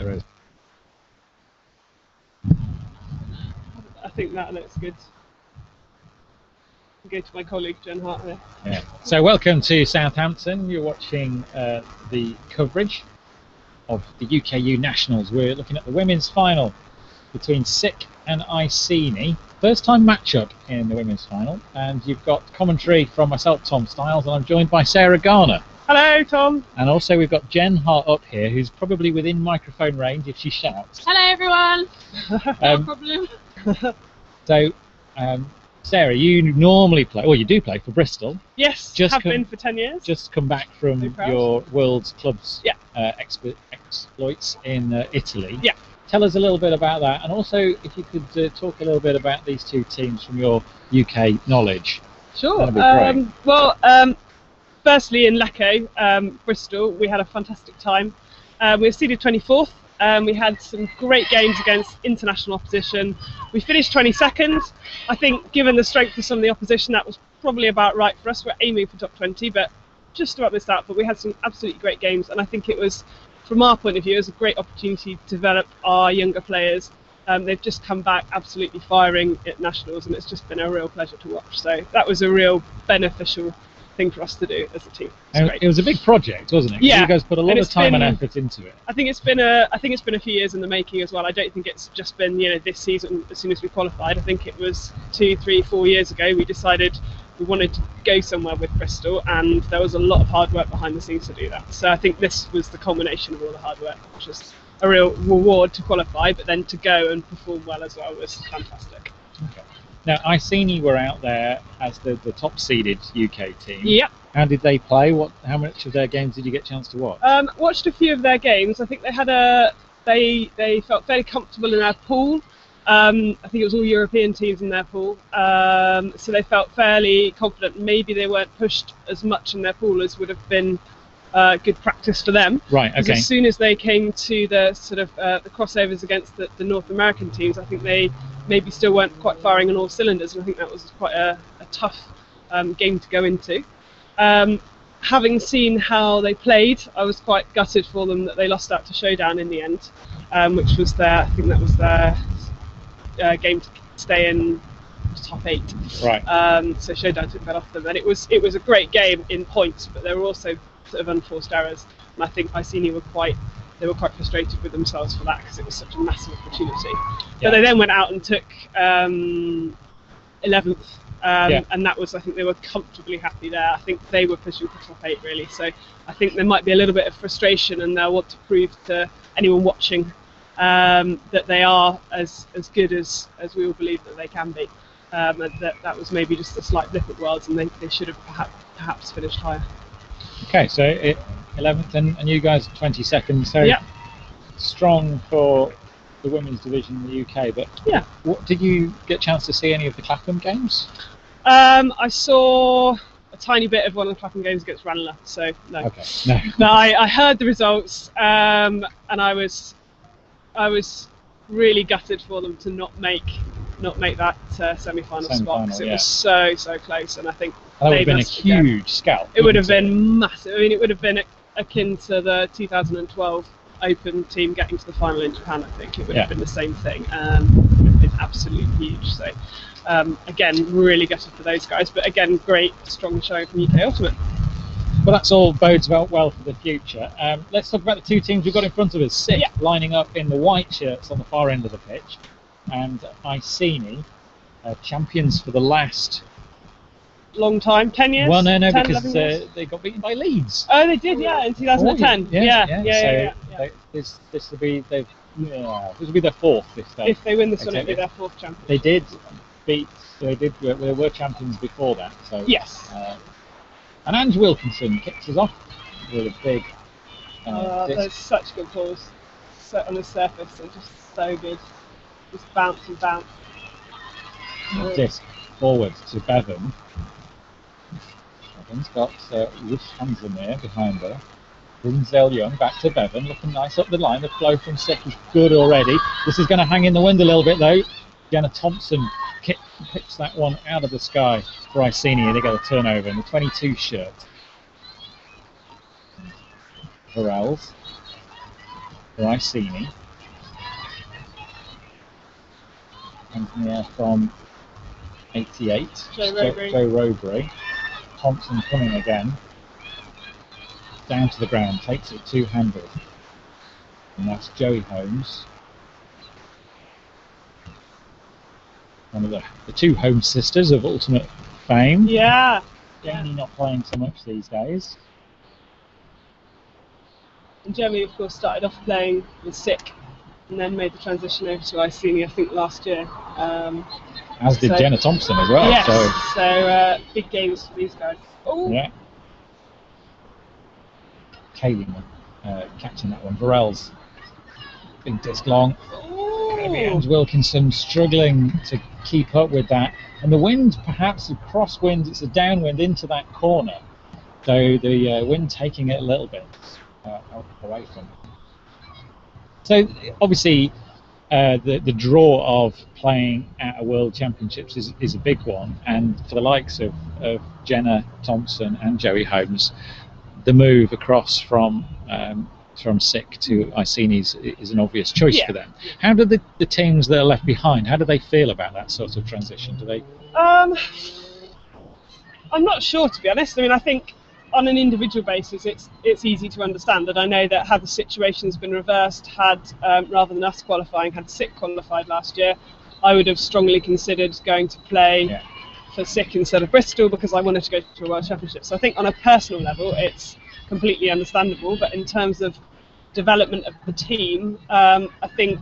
there is. I think that looks good. I'll go to my colleague Jen Hart there. Yeah. So welcome to Southampton. You're watching the coverage of the UKU Nationals. We're looking at the women's final between SIC and Iceni. First time matchup in the women's final, and you've got commentary from myself, Tom Styles, and I'm joined by Sarah Garner. Hello, Tom. And also we've got Jen Hart up here, who's probably within microphone range if she shouts. Hello everyone. No problem. So, Sarah, you normally play, well, you do play for Bristol. Yes, have been for 10 years. Just come back from your World's Clubs exploits in Italy. Yeah. Tell us a little bit about that, and also if you could talk a little bit about these two teams from your UK knowledge. Sure. That'd be great. Firstly, in Lecco, Bristol, we had a fantastic time. We were seeded 24th. We had some great games against international opposition. We finished 22nd. I think, given the strength of some of the opposition, that was probably about right for us. We're aiming for top 20, but just about missed out. But we had some absolutely great games, and I think it was, from our point of view, it was a great opportunity to develop our younger players. They've just come back absolutely firing at nationals, and it's just been a real pleasure to watch. So that was a real beneficial thing for us to do as a team. It was a big project, wasn't it? Yeah, you guys put a lot of time and effort into it. I think it's been a few years in the making as well. I don't think it's just been this season as soon as we qualified. I think it was 2, 3, 4 years ago we decided we wanted to go somewhere with Bristol, and there was a lot of hard work behind the scenes to do that. So I think this was the culmination of all the hard work, which was a real reward to qualify, but then to go and perform well as well was fantastic. Okay. Now, Iceni were out there as the top seeded UK team. Yep. How did they play? How much of their games did you get a chance to watch? Watched a few of their games. I think they had they felt fairly comfortable in their pool. I think it was all European teams in their pool, so they felt fairly confident. Maybe they weren't pushed as much in their pool as would have been good practice for them. Right. Okay. As soon as they came to the sort of the crossovers against the North American teams, I think they maybe still weren't quite firing on all cylinders, and I think that was quite a tough game to go into. Having seen how they played, I was quite gutted for them that they lost out to Showdown in the end, which was I think that was their game to stay in top 8. Right. So Showdown took that off them, and it was a great game in points, but there were also sort of unforced errors, and I think Iceni were quite frustrated with themselves for that, because it was such a massive opportunity. But they then went out and took 11th, and that was, I think they were comfortably happy there. I think they were pushing for top 8 really, so I think there might be a little bit of frustration, and they'll want to prove to anyone watching that they are as good as we all believe that they can be, and that was maybe just a slight blip at Worlds, and they should have perhaps finished higher. Okay, so 11th and you guys 22nd, so strong for the women's division in the UK. But what did you get a chance to see any of the Clapham games? I saw a tiny bit of one of the Clapham games against Ranelagh, so no. Okay, no. But I heard the results, and I was really gutted for them to not make that semi-final spot, because it was so close, and I think that would have been a huge scalp. It would have been massive. I mean, it would have been akin to the 2012 Open team getting to the final in Japan. I think it would have been the same thing. It would have been absolutely huge. So again, really gutted for those guys, but again, great strong showing from UK Ultimate. Well, that's all bodes well for the future. Let's talk about the two teams we've got in front of us. SIC lining up in the white shirts on the far end of the pitch, and Iceni, champions for the last long time, 10 years? Well, no, 10, because they got beaten by Leeds. Oh, they did, in 2010. This will be their fourth this time. If they win this one, it'll be their fourth championship. They did beat. They were champions before that. So yes. And Ange Wilkinson kicks us off with a big. There's such good balls. So on the surface, they're just so good. Just bounce and bounce. Disc forward to Bevan. Bevan's got Ruth Hansen there behind her. Brinzel Young back to Bevan, looking nice up the line. The flow from SIC is good already. This is going to hang in the wind a little bit though. Jenna Thompson picks that one out of the sky for Iceni. They get a turnover in the 22 shirt. Varels. for Iceni. Comes in the air from 88. Joe Rowbury. Joe Rowbury. Thompson coming again. Down to the ground, takes it two-handed. And that's Joey Holmes. One of the two Holmes sisters of ultimate fame. Yeah. Jamie not playing so much these days. And Jeremy, of course, started off playing with Sick and then made the transition over to Iceni, I think, last year. As did Jenna Thompson as well. Yes, so big games for these guys. Oh. Yeah. Kaylin catching that one. Varel's big disc long. And Wilkinson struggling to keep up with that. And the wind, perhaps a crosswind, it's a downwind into that corner. So the wind taking it a little bit away from it. So obviously the draw of playing at a World Championships is a big one. And for the likes of Jenna Thompson and Joey Holmes, the move across from Sick to Iceni is an obvious choice for them. How do the teams that are left behind, how do they feel about that sort of transition? Do they? I'm not sure, to be honest. I mean, I think on an individual basis it's easy to understand, and I know that had the situation's been reversed, had rather than us qualifying, had Sick qualified last year, I would have strongly considered going to play for Sick instead of Bristol because I wanted to go to a World Championship. So I think on a personal level it's completely understandable, but in terms of development of the team, I think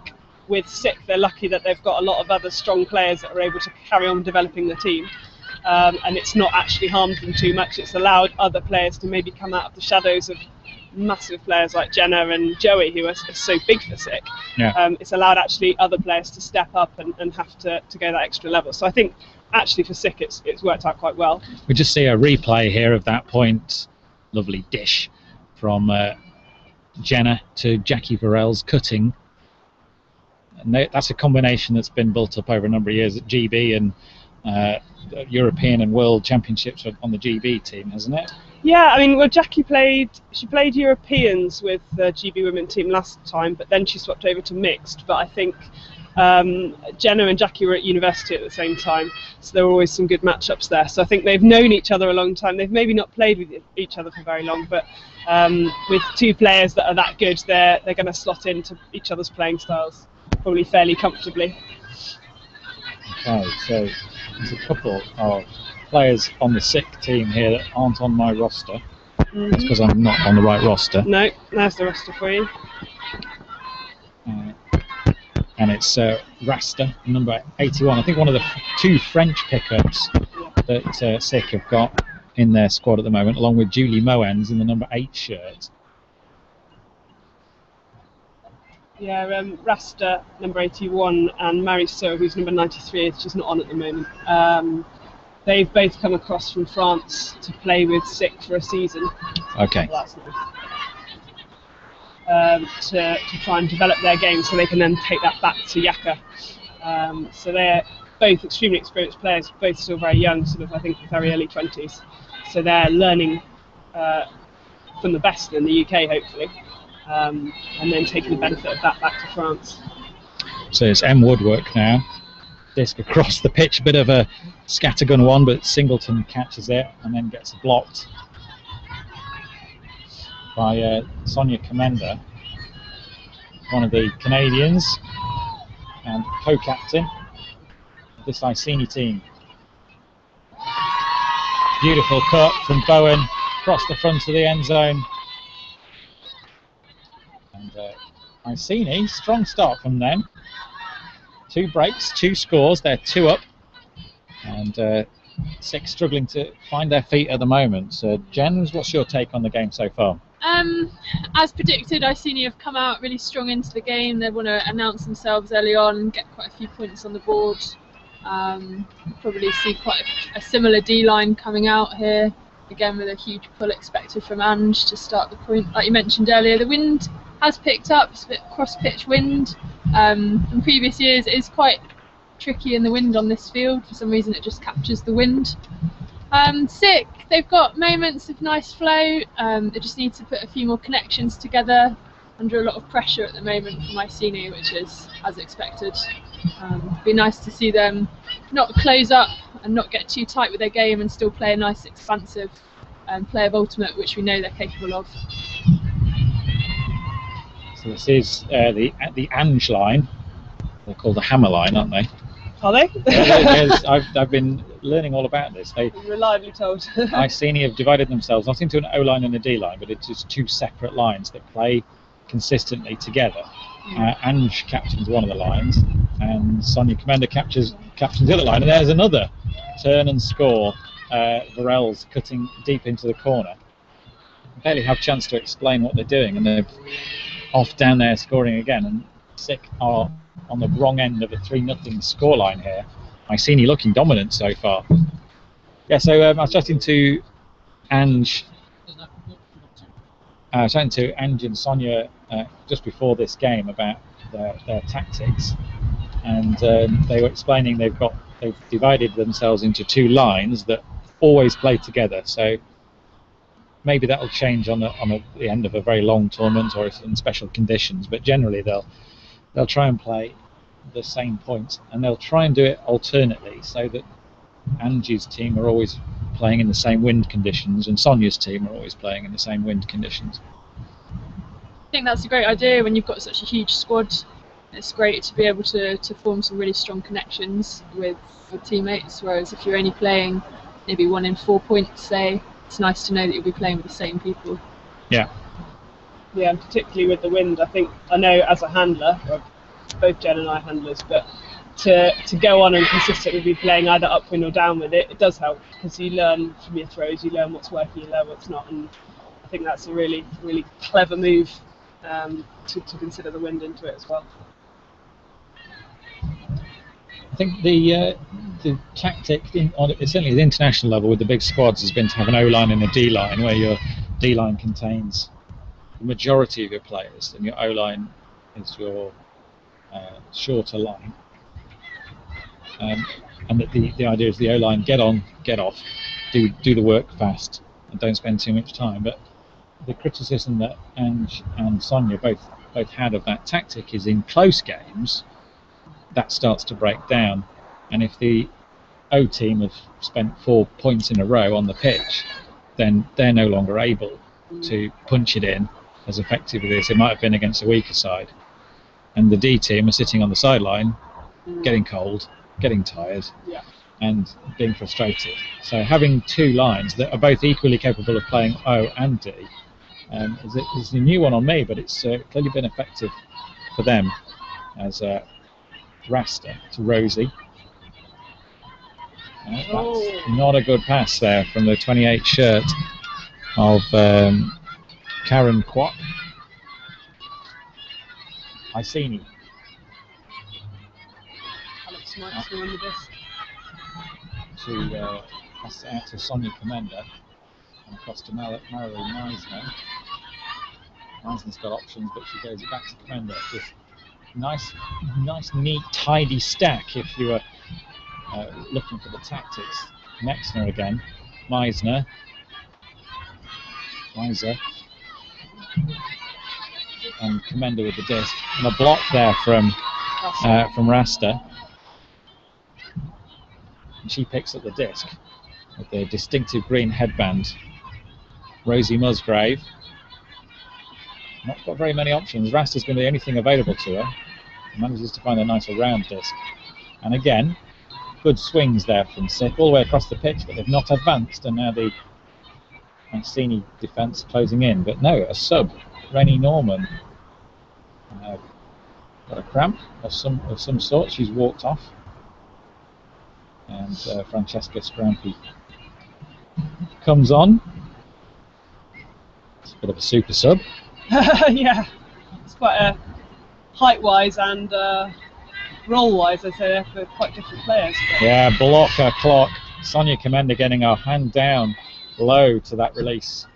with Sick they're lucky that they've got a lot of other strong players that are able to carry on developing the team, and it's not actually harmed them too much. It's allowed other players to maybe come out of the shadows of massive players like Jenna and Joey, who are so big for Sick. It's allowed actually other players to step up and have to go that extra level. So I think actually for Sick it's worked out quite well. We just see a replay here of that point. Lovely dish from Jenna to Jackie Varel's cutting. And that's a combination that's been built up over a number of years at GB and European and World Championships on the GB team, hasn't it? Yeah, I mean, well, Jackie played Europeans with the GB women team last time, but then she swapped over to mixed. But I think Jenna and Jackie were at university at the same time, so there were always some good matchups there. So I think they've known each other a long time. They've maybe not played with each other for very long, but with two players that are that good, they're going to slot into each other's playing styles probably fairly comfortably. Okay, so there's a couple of players on the Sick team here that aren't on my roster. That's because I'm not on the right roster. No, there's the roster for you. And it's Rasta, number 81. I think one of the two French pickups that Sick have got in their squad at the moment, along with Julie Moens in the number 8 shirt. Yeah, Rasta, number 81, and Mary So, who's number 93, is just not on at the moment. They've both come across from France to play with Sick for a season. Okay. Well, that's nice. To try and develop their game so they can then take that back to Yaka. So they're both extremely experienced players, both still very young, sort of I think very early 20s. So they're learning from the best in the UK, hopefully, and then taking the benefit of that back to France. So it's M Woodwork now. Disc across the pitch, a bit of a scattergun one, but Singleton catches it and then gets blocked by Sonia Comenda, one of the Canadians and co-captain of this Iceni team. Beautiful cut from Bowen across the front of the end zone. And Iceni, strong start from them. 2 breaks, 2 scores, they're 2 up. And Sick struggling to find their feet at the moment. So Jen, what's your take on the game so far? As predicted, Iceni have come out really strong into the game. They want to announce themselves early on and get quite a few points on the board. Probably see quite a similar D-line coming out here, again with a huge pull expected from Ange to start the point. Like you mentioned earlier, the wind has picked up, it's a bit cross-pitch wind. From previous years, it is quite tricky in the wind on this field. For some reason it just captures the wind. Sick, they've got moments of nice flow, they just need to put a few more connections together. under a lot of pressure at the moment from Iceni, which is as expected. Be nice to see them not close up and not get too tight with their game and still play a nice expansive play of ultimate, which we know they're capable of. So this is the Ange line. They're called the hammer line, aren't they? Are they? Yes, I've been learning all about this. They Reliably told. Iceni have divided themselves not into an O line and a D line, but it's just two separate lines that play consistently together. Ange captains one of the lines, and Sonia Commander captains the other line. And there's another turn and score. Varel's cutting deep into the corner. I barely have a chance to explain what they're doing, and they're off down there scoring again. And Sick are on the wrong end of a 3-0 scoreline here. Iceni looking dominant so far. Yeah, so I was chatting to Ange. And Sonia just before this game about their tactics, and they were explaining they've divided themselves into two lines that always play together. So maybe that'll change on the end of a very long tournament or in special conditions. But generally they'll try and play the same points, and they'll try and do it alternately, so that Angie's team are always playing in the same wind conditions and Sonia's team are always playing in the same wind conditions. I think that's a great idea when you've got such a huge squad. It's great to be able to form some really strong connections with teammates, whereas if you're only playing maybe 1 in 4 points, say, it's nice to know that you'll be playing with the same people. Yeah. Yeah, and particularly with the wind, I know as a handler, well, both Jen and I are handlers, but to go on and consistently be playing either upwind or downwind, it does help, because you learn from your throws, you learn what's working, you learn what's not, and I think that's a really, really clever move to consider the wind into it as well. I think the tactic, certainly at the international level with the big squads, has been to have an O-line and a D-line, where your D-line contains the majority of your players, and your O-line is your shorter line. And that the idea is the O-line get on, get off, do the work fast, and don't spend too much time. But the criticism that Ange and Sonia both had of that tactic is in close games, that starts to break down. And if the O team have spent 4 points in a row on the pitch, then they're no longer able to punch it in as effectively as it might have been against a weaker side. And the D team are sitting on the sideline, getting cold, getting tired, and being frustrated. So having two lines that are both equally capable of playing O and D is a new one on me, but it's clearly been effective for them. As Rasta to Rosie. That's not a good pass there from the 28 shirt of Karen Kwok. Iceni. Alex might remember this. Pass it out to Sonia Commander and across to Marilyn Meisner. Meisner's got options, but she goes it back to Commander. Just nice, neat, tidy stack if you were looking for the tactics. Mexner again. Meisner. And Commander with the disc. And a block there from Rasta. And she picks up the disc with the distinctive green headband. Rosie Musgrave. Not got very many options. Rasta's going to be the only thing available to her. Manages to find a nicer round disc. And again, good swings there from Sick all the way across the pitch, but they've not advanced, and now the Iceni defence closing in. But no, a sub, Rennie Norman, got a cramp of some sort. She's walked off, and Francesca Scrampi comes on. It's a bit of a super sub. Yeah, it's quite a height-wise and role-wise, I'd say they're quite different players. But. Yeah, blocker clock. Sonia Commander getting her hand down low to that release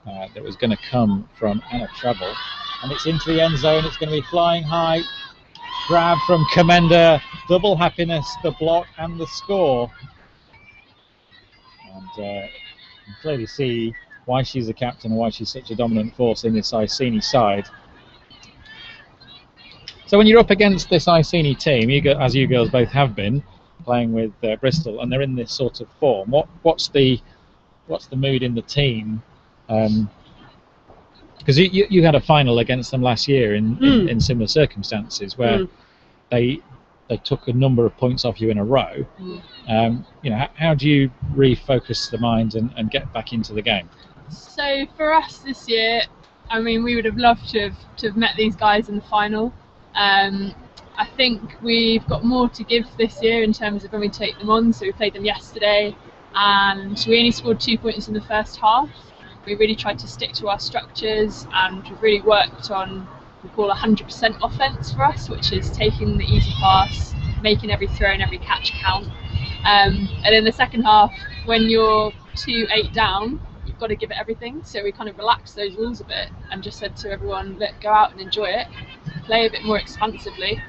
that was going to come from Anna Treble. And it's into the end zone. It's going to be flying high. Grab from Commander. Double happiness, the block and the score. And you can clearly see why she's the captain and why she's such a dominant force in this Iceni side. So when you're up against this Iceni team, as you girls both have been, playing with Bristol, and they're in this sort of form, what's the mood in the team? Because you had a final against them last year in similar circumstances where they took a number of points off you in a row. How do you refocus the mind and get back into the game? So for us this year, I mean, we would have loved to have met these guys in the final. I think we've got more to give this year in terms of when we take them on. So we played them yesterday and we only scored 2 points in the first half. We really tried to stick to our structures and we've really worked on what we call 100% offence for us, which is taking the easy pass, making every throw and every catch count. And in the second half, when you're 2-8 down, you've got to give it everything. So we kind of relaxed those rules a bit and just said to everyone, look, go out and enjoy it, play a bit more expansively.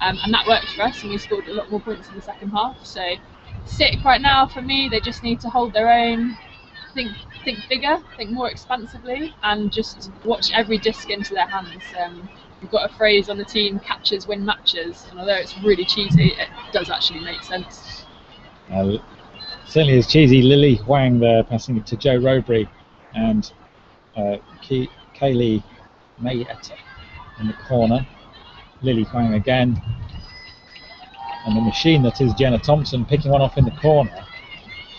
And that worked for us and we scored a lot more points in the second half. So Sick right now, for me, they just need to hold their own, think bigger, think more expansively, and just watch every disc into their hands. We've got a phrase on the team, catches win matches, and although it's really cheesy, it does actually make sense. Certainly is cheesy. Lily Huang there passing it to Jo Rowbury and Kaylee Mayetta in the corner. Lily Huang again, and the machine that is Jenna Thompson picking one off in the corner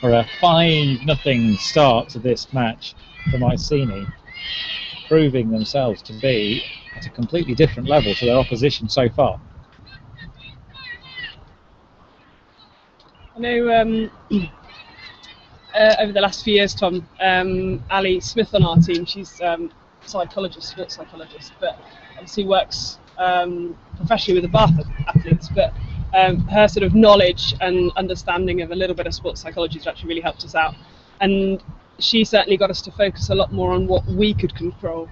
for a 5-0 start to this match from Iceni, proving themselves to be at a completely different level to their opposition so far. I know over the last few years, Tom, Ali Smith on our team, she's sports psychologist, but obviously works professionally with the Bath athletes, but her sort of knowledge and understanding of a little bit of sports psychology has actually really helped us out, and she certainly got us to focus a lot more on what we could control.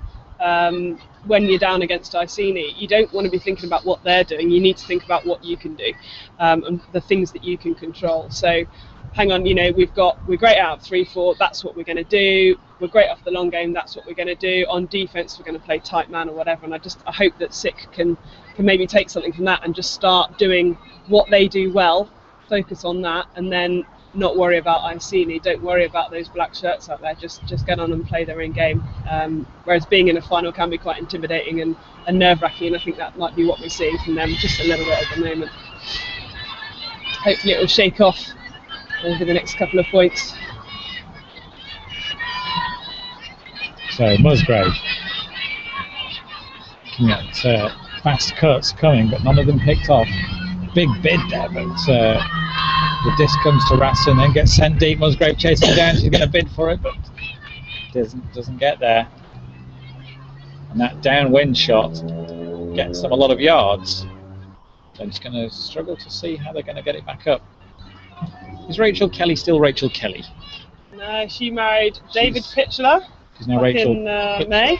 When you're down against Iceni, you don't want to be thinking about what they're doing, you need to think about what you can do, and the things that you can control. So hang on, we're great out of 3-4, that's what we're going to do. We're great off the long game, that's what we're going to do. On defence, we're going to play tight man or whatever. And I hope that Sick can maybe take something from that and just start doing what they do well, focus on that, and then not worry about Iceni. Don't worry about those black shirts out there. Just get on and play their own game. Whereas being in a final can be quite intimidating and nerve-wracking, and I think that might be what we're seeing from them just a little bit at the moment. Hopefully it will shake off over the next couple of points. So Musgrave looking at fast cuts coming, but none of them picked off. Big bid there, but the disc comes to Ratson, then gets sent deep. Musgrave chasing down, she's going to bid for it, but doesn't get there. And that downwind shot gets them a lot of yards. They're just going to struggle to see how they're going to get it back up. Is Rachel Kelly still Rachel Kelly? No, she married David Pitchler. She's now Rachel in May.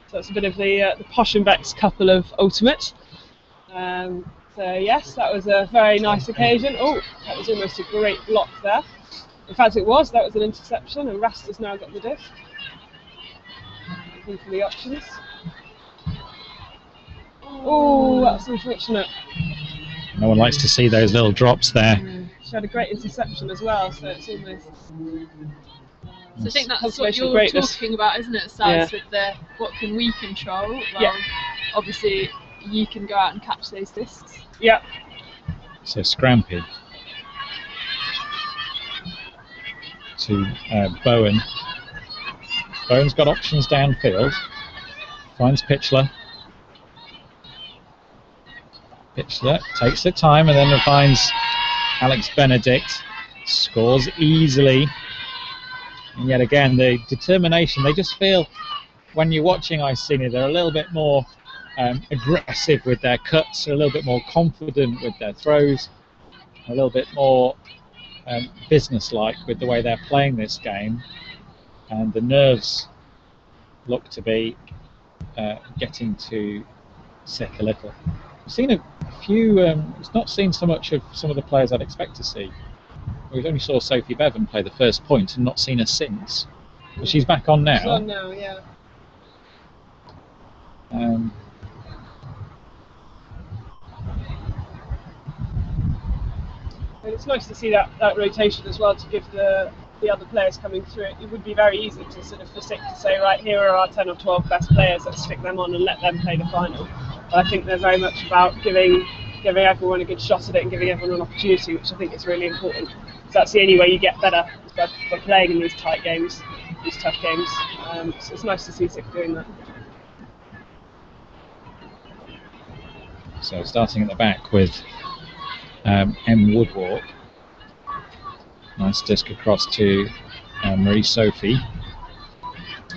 So it's a bit of the Posh and Beck's couple of ultimate. So yes, that was a very nice occasion. Oh, that was almost a great block there. In fact, that was an interception, and Rasta's now got the disc. Looking for the options. Oh, that's unfortunate. No one likes to see those little drops there. She had a great interception as well, so it's almost... So I think that's what you're talking about, isn't it, Saz, with the what can we control? Well, obviously you can go out and catch those discs. Yeah. So Scrampy to Bowen. Bowen's got options downfield. Finds Pitchler. Pitchler takes the time and then finds Alex Benedict. Scores easily. And yet again, the determination, they just feel, when you're watching Iceni, they're a little bit more aggressive with their cuts, a little bit more confident with their throws, a little bit more businesslike with the way they're playing this game. And the nerves look to be getting to Sick a little. I've seen a few, it's not seen so much of some of the players I'd expect to see. We only saw Sophie Bevan play the first point and not seen her since. But she's back on now. She's on now, yeah. And it's nice to see that rotation as well, to give the other players coming through it. It would be very easy to sort of for Sick to say, right, here are our 10 or 12 best players, let's stick them on and let them play the final. But I think they're very much about giving everyone a good shot at it and giving everyone an opportunity, which I think is really important. So that's the only way you get better, is by playing in these tight games, these tough games. So it's nice to see Sick doing that. So starting at the back with M. Woodwalk. Nice disc across to Marie Sophie.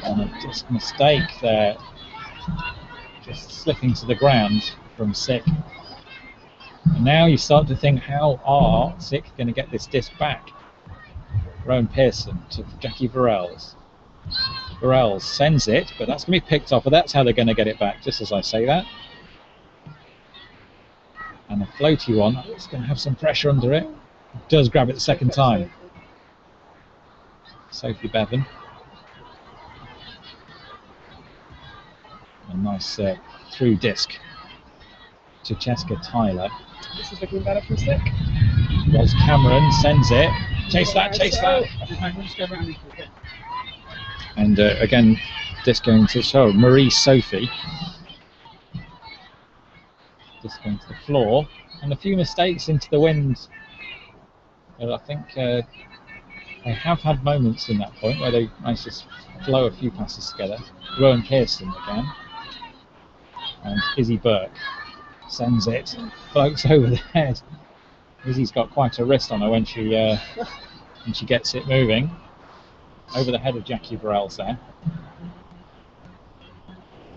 And a disc mistake there. Just slipping to the ground from Sick. And now you start to think, how are Sick going to get this disc back? Rowan Pearson to Jackie Varels. Varels sends it, but that's going to be picked off. But that's how they're going to get it back, just as I say that. And a floaty one, it's going to have some pressure under it. Does grab it the second time. Sophie Bevan. A nice through disc to Cheska Tyler. This is looking better for Sick. Ros Cameron sends it. Chase that, chase that. And again, disc going to Marie Sophie. Just going to the floor, and a few mistakes into the wind. But I think they have had moments in that point where they managed to flow a few passes together. Rowan Pearson again, and Izzy Burke sends it, floats over the head. Izzy's got quite a wrist on her when she gets it moving. Over the head of Jackie Varels there.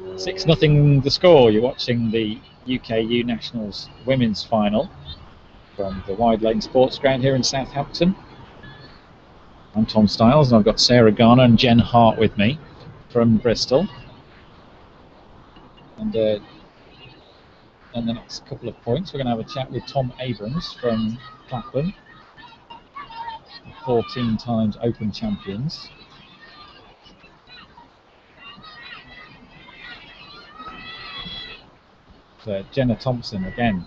6-0 the score. You're watching the UKU Nationals women's final from the Wide Lane Sports Ground here in Southampton. I'm Tom Stiles, and I've got Sarah Garner and Jen Hart with me from Bristol. And in the next couple of points, we're going to have a chat with Tom Abrams from Clapham, 14 times Open champions. Jenna Thompson again,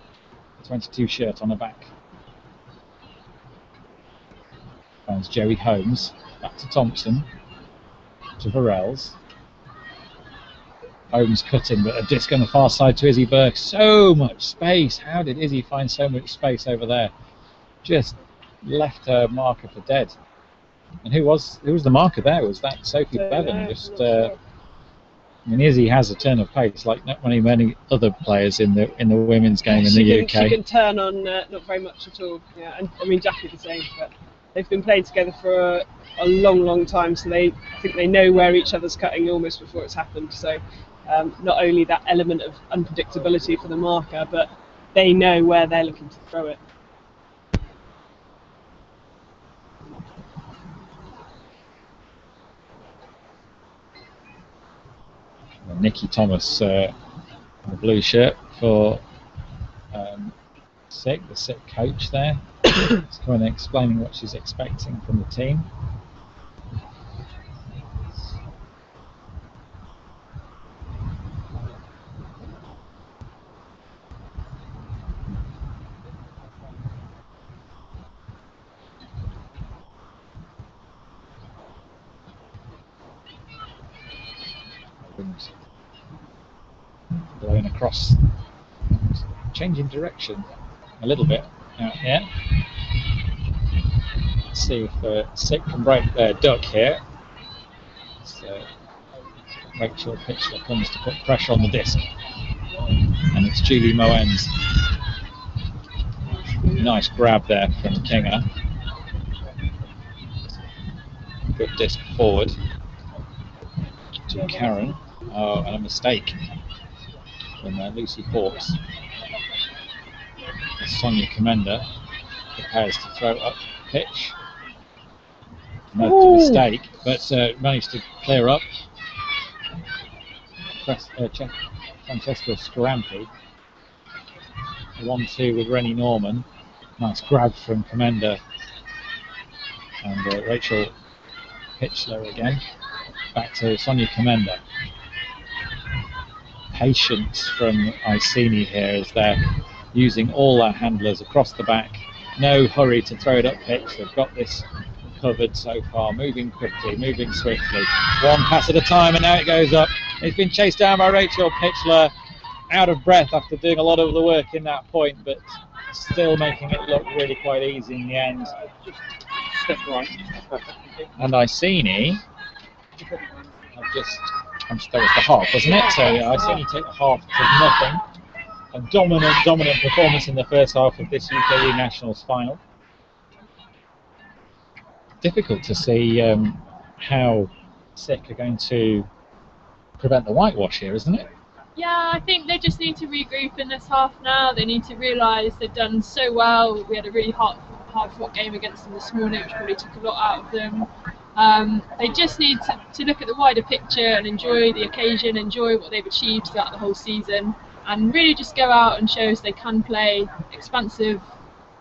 22 shirt on her back. Finds Joey Holmes, back to Thompson, to Varels. Holmes cutting, but a disc on the far side to Izzy Burke. So much space. How did Izzy find so much space over there? Just left her marker for dead. And who was the marker there? Was that Sophie Bevan? I mean, Izzy has a turn of pace like not many other players in the women's game in the UK. She can turn on not very much at all. Yeah, and I mean Jackie the same. But they've been playing together for a long time, so I think they know where each other's cutting almost before it's happened. So not only that element of unpredictability for the marker, but they know where they're looking to throw it. Nikki Thomas, the blue shirt for Sick, the Sick coach there. It's kind of explaining what she's expecting from the team. Blowing across, changing direction a little bit out here. Let's see if Sick can break their duck here. Rachel Pitchler comes to put pressure on the disc, and it's Julie Moens. Nice grab there from Kinga. Good disc forward to Karen. Oh, and a mistake from Lucy Hawkes. Sonia Comenda prepares to throw up pitch. No mistake, but managed to clear up. Francesca Scarampi. 1-2 with Rennie Norman. Nice grab from Comenda And Rachel Pitchler again. Back to Sonia Comenda. Patience from Iceni here as they're using all their handlers across the back. No hurry to throw it up pitch. They've got this covered so far. Moving quickly, moving swiftly. One pass at a time, and now it goes up. It's been chased down by Rachel Pitchler, out of breath after doing a lot of the work in that point, but still making it look really quite easy in the end. Step right. And Iceni have just, that was the half, wasn't it? So yeah, Iceni take the half to nothing. A dominant performance in the first half of this UKU Nationals final. Difficult to see how SICK are going to prevent the whitewash here, isn't it? Yeah, I think they just need to regroup in this half now. They need to realise they've done so well. We had a really hard-fought game against them this morning, which probably took a lot out of them. They just need to look at the wider picture and enjoy the occasion, enjoy what they've achieved throughout the whole season, and really just go out and show us they can play expansive,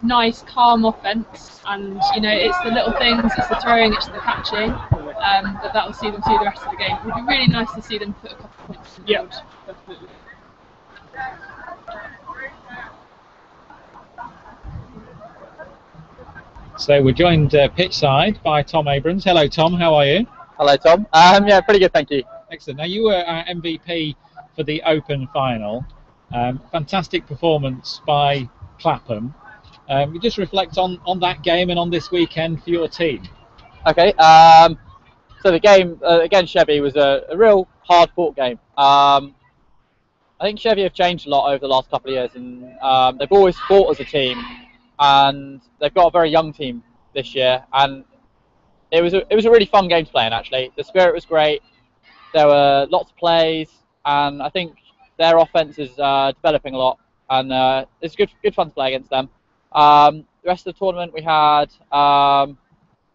nice, calm offence. And you know, it's the little things, it's the throwing, it's the catching, that will see them through the rest of the game. It would be really nice to see them put a couple of points on the board. Definitely. So we're joined pitch side by Tom Abrams. Hello Tom, how are you? Hello Tom. Yeah, pretty good, thank you. Excellent. Now you were our MVP for the Open final. Fantastic performance by Clapham. You just reflect on that game and on this weekend for your team. Okay, so the game against Chevy was a real hard-fought game. I think Chevy have changed a lot over the last couple of years, and they've always fought as a team, and they've got a very young team this year, and it was a really fun game to play in. Actually, the spirit was great. There were lots of plays, and I think their offense is developing a lot, and it's good fun to play against them. The rest of the tournament we had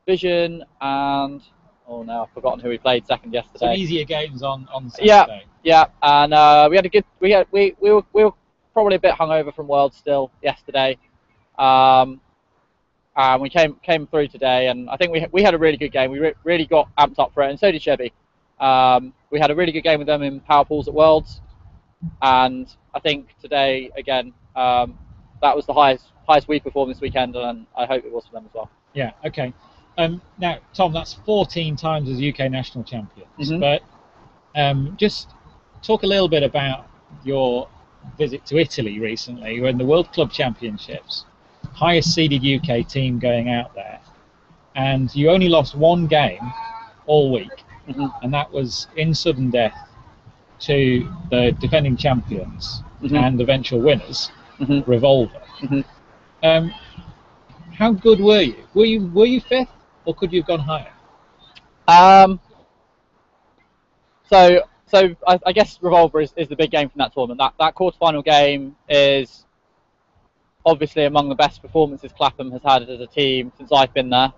Vision and now I've forgotten who we played second yesterday. Some easier games on Saturday. Yeah, and we had a good. We were probably a bit hungover from Worlds still yesterday. And we came through today, and I think we had a really good game. We really got amped up for it, and so did Chevy. We had a really good game with them in power pools at Worlds, and I think today again that was the highest we performed this weekend, and I hope it was for them as well. Yeah. Okay. Now, Tom, that's 14 times as UK national champions. Mm-hmm. But just talk a little bit about your visit to Italy recently. You were in the World Club Championships, highest seeded UK team going out there, and you only lost one game all week, Mm-hmm. and that was in sudden death to the defending champions Mm-hmm. and eventual winners, Mm-hmm. Revolver. Mm-hmm. How good were you? Were you fifth, or could you have gone higher? So I guess Revolver is the big game from that tournament. That quarterfinal game is obviously among the best performances Clapham has had as a team since I've been there,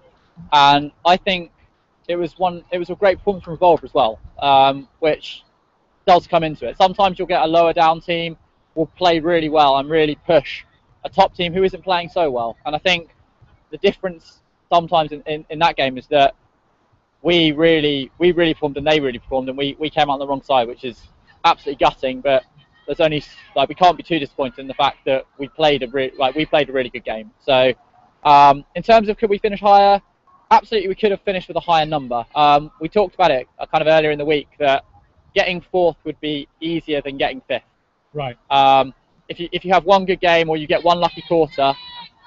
and I think it was a great performance from Revolver as well, which does come into it. Sometimes you'll get a lower down team will play really well and really push a top team who isn't playing so well, and I think the difference sometimes in that game is that we really performed and they really performed, and we came out on the wrong side, which is absolutely gutting. But there's only we can't be too disappointed in the fact that we played a really good game. So in terms of could we finish higher, absolutely we could have finished with a higher number. We talked about it kind of earlier in the week that getting fourth would be easier than getting fifth. Right. If you have one good game or you get one lucky quarter,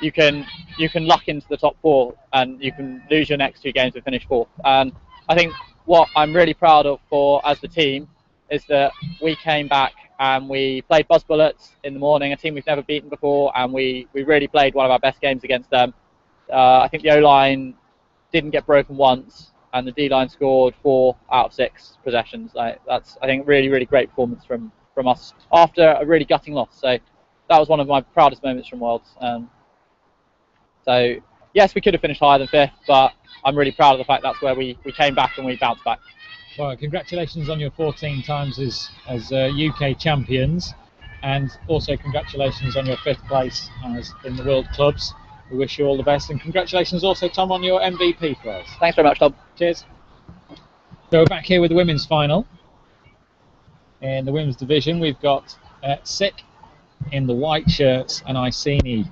you can luck into the top four and you can lose your next two games and finish fourth. And I think what I'm really proud of as the team is that we came back and we played Buzz Bullets in the morning, a team we've never beaten before, and we really played one of our best games against them. I think the O-line didn't get broken once, and the D-line scored 4 out of 6 possessions. That's, I think, really great performance from us after a really gutting loss. So that was one of my proudest moments from Worlds. So yes, we could have finished higher than fifth, but I'm really proud of the fact that's where we came back and we bounced back. Well, congratulations on your 14 times as UK champions, and also congratulations on your 5th place in the World Clubs. we wish you all the best, and congratulations also, Tom, on your MVP prize. Thanks very much, Tom. Cheers. So we're back here with the women's final. In the women's division, we've got Sick in the white shirts and Iceni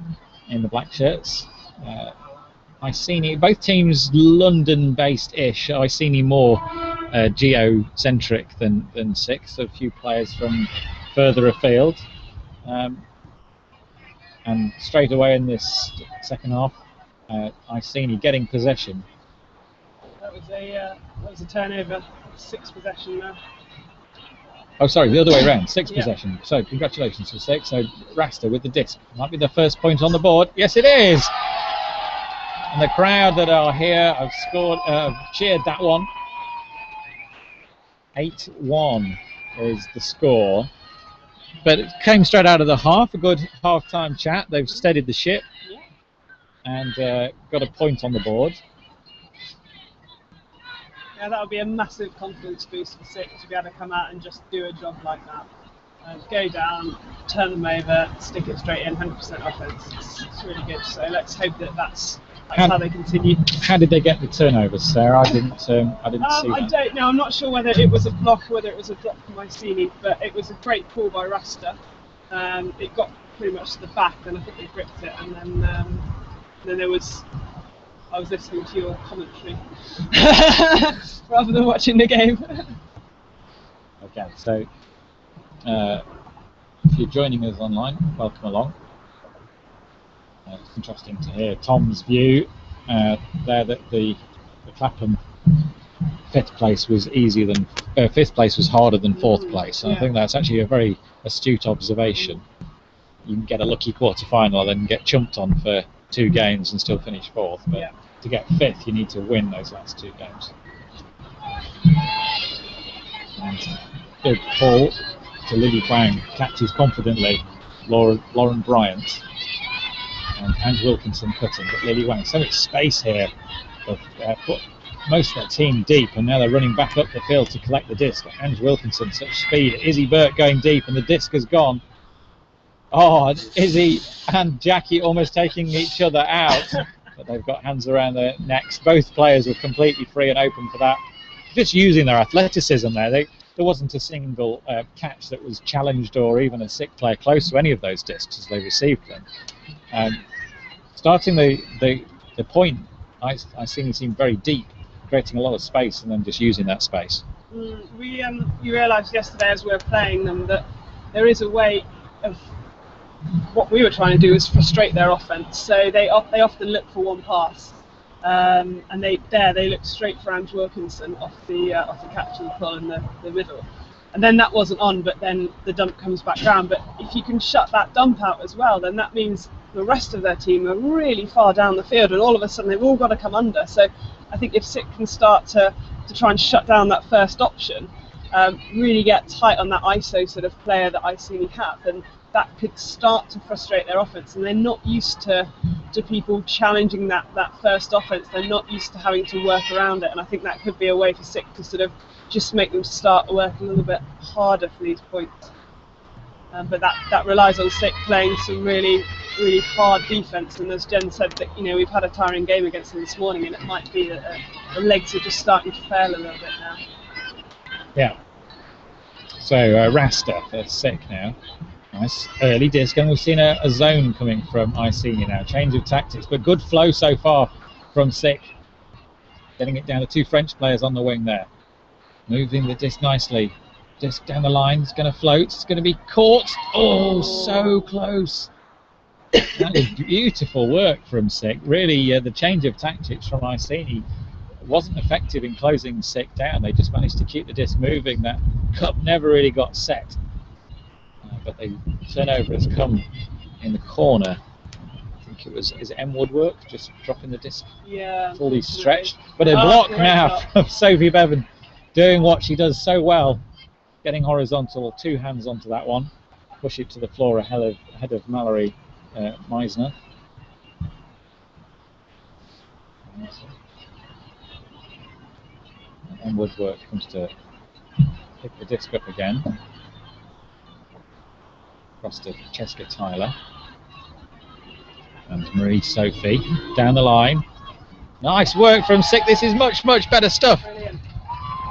in the black shirts. Iceni, both teams London-based-ish. Iceni more geocentric than Sick, so a few players from further afield. And straight away in this second half, Iceni getting possession. That was a turnover, 6 possession there. Oh, sorry, the other way around, 6 possession. So congratulations to 6. So Rasta with the disc. Might be the first point on the board. Yes, it is. And the crowd that are here have scored, cheered that one. 8-1 is the score. But it came straight out of the half, a good half-time chat. They've steadied the ship and got a point on the board. Yeah, that would be a massive confidence boost for Sick to be able to come out and just do a job like that. Go down, turn them over, stick it straight in, 100% offense. It's really good. So let's hope that that's how they continue. How did they get the turnovers, Sarah? I didn't see that. I don't know. I'm not sure whether it was a block or whether it was a drop from Iceni, but it was a great pull by Rasta. It got pretty much to the back, and I think they gripped it, and then there was. I was listening to your commentary rather than watching the game. Okay, so if you're joining us online, welcome along. It's interesting to hear Tom's view there that the Clapham 5th place was easier than 5th place was harder than 4th place. And I think that's actually a very astute observation. You can get a lucky quarter-final and then get chumped on for 2 games and still finish 4th, but to get 5th you need to win those last 2 games. And good pull to Lily Wang, catches confidently Lauren Bryant, and Ange Wilkinson cutting, but Lily Wang, so much space here. They've put most of their team deep, and now they're running back up the field to collect the disc. Ange Wilkinson, such speed. Izzy Burt going deep, and the disc has gone. Oh, Izzy and Jackie almost taking each other out, but they've got hands around their necks. Both players were completely free and open for that. Just using their athleticism there. There wasn't a single catch that was challenged or even a Sick player close to any of those discs as they received them. Starting the point, Iceni seemed very deep, creating a lot of space and then just using that space. You realised yesterday as we were playing them that there is a way of what we were trying to do is frustrate their offence. So they often look for one pass, and they looked straight for Ange Wilkinson off the catch and pull in the middle, and then that wasn't on. But then the dump comes back round. But if you can shut that dump out as well, then that means the rest of their team are really far down the field, and all of a sudden they've all got to come under. So I think if Sick can start to try and shut down that first option, really get tight on that ISO sort of player that Iceni have, and that could start to frustrate their offense. And they're not used to people challenging that first offense. They're not used to having to work around it, and I think that could be a way for Sick to sort of just make them start working a little bit harder for these points. But that relies on Sick playing some really, really hard defence. And as Jen said, that we've had a tiring game against them this morning, and it might be that the legs are just starting to fail a little bit now. Yeah. So Rasta for Sick now. Nice early disc, and we've seen a zone coming from Iceni now. Change of tactics, but good flow so far from Sick. Getting it down to 2 French players on the wing there. Moving the disc nicely. Disc down the line, it's going to float, it's going to be caught. Oh, so close. That was beautiful work from Sick. Really, the change of tactics from Iceni wasn't effective in closing Sick down. They just managed to keep the disc moving. That cup never really got set. But the turnover has come in the corner. I think is it M Woodwork just dropping the disc? Yeah. Fully stretched. But a block now of Sophie Bevan, doing what she does so well, getting horizontal, 2 hands onto that one, push it to the floor ahead of Mallory Meisner. And Woodwork comes to pick the disc up again. Across to Cheska Tyler. And Marie Sophie down the line. Nice work from Sick. This is much better stuff. Brilliant.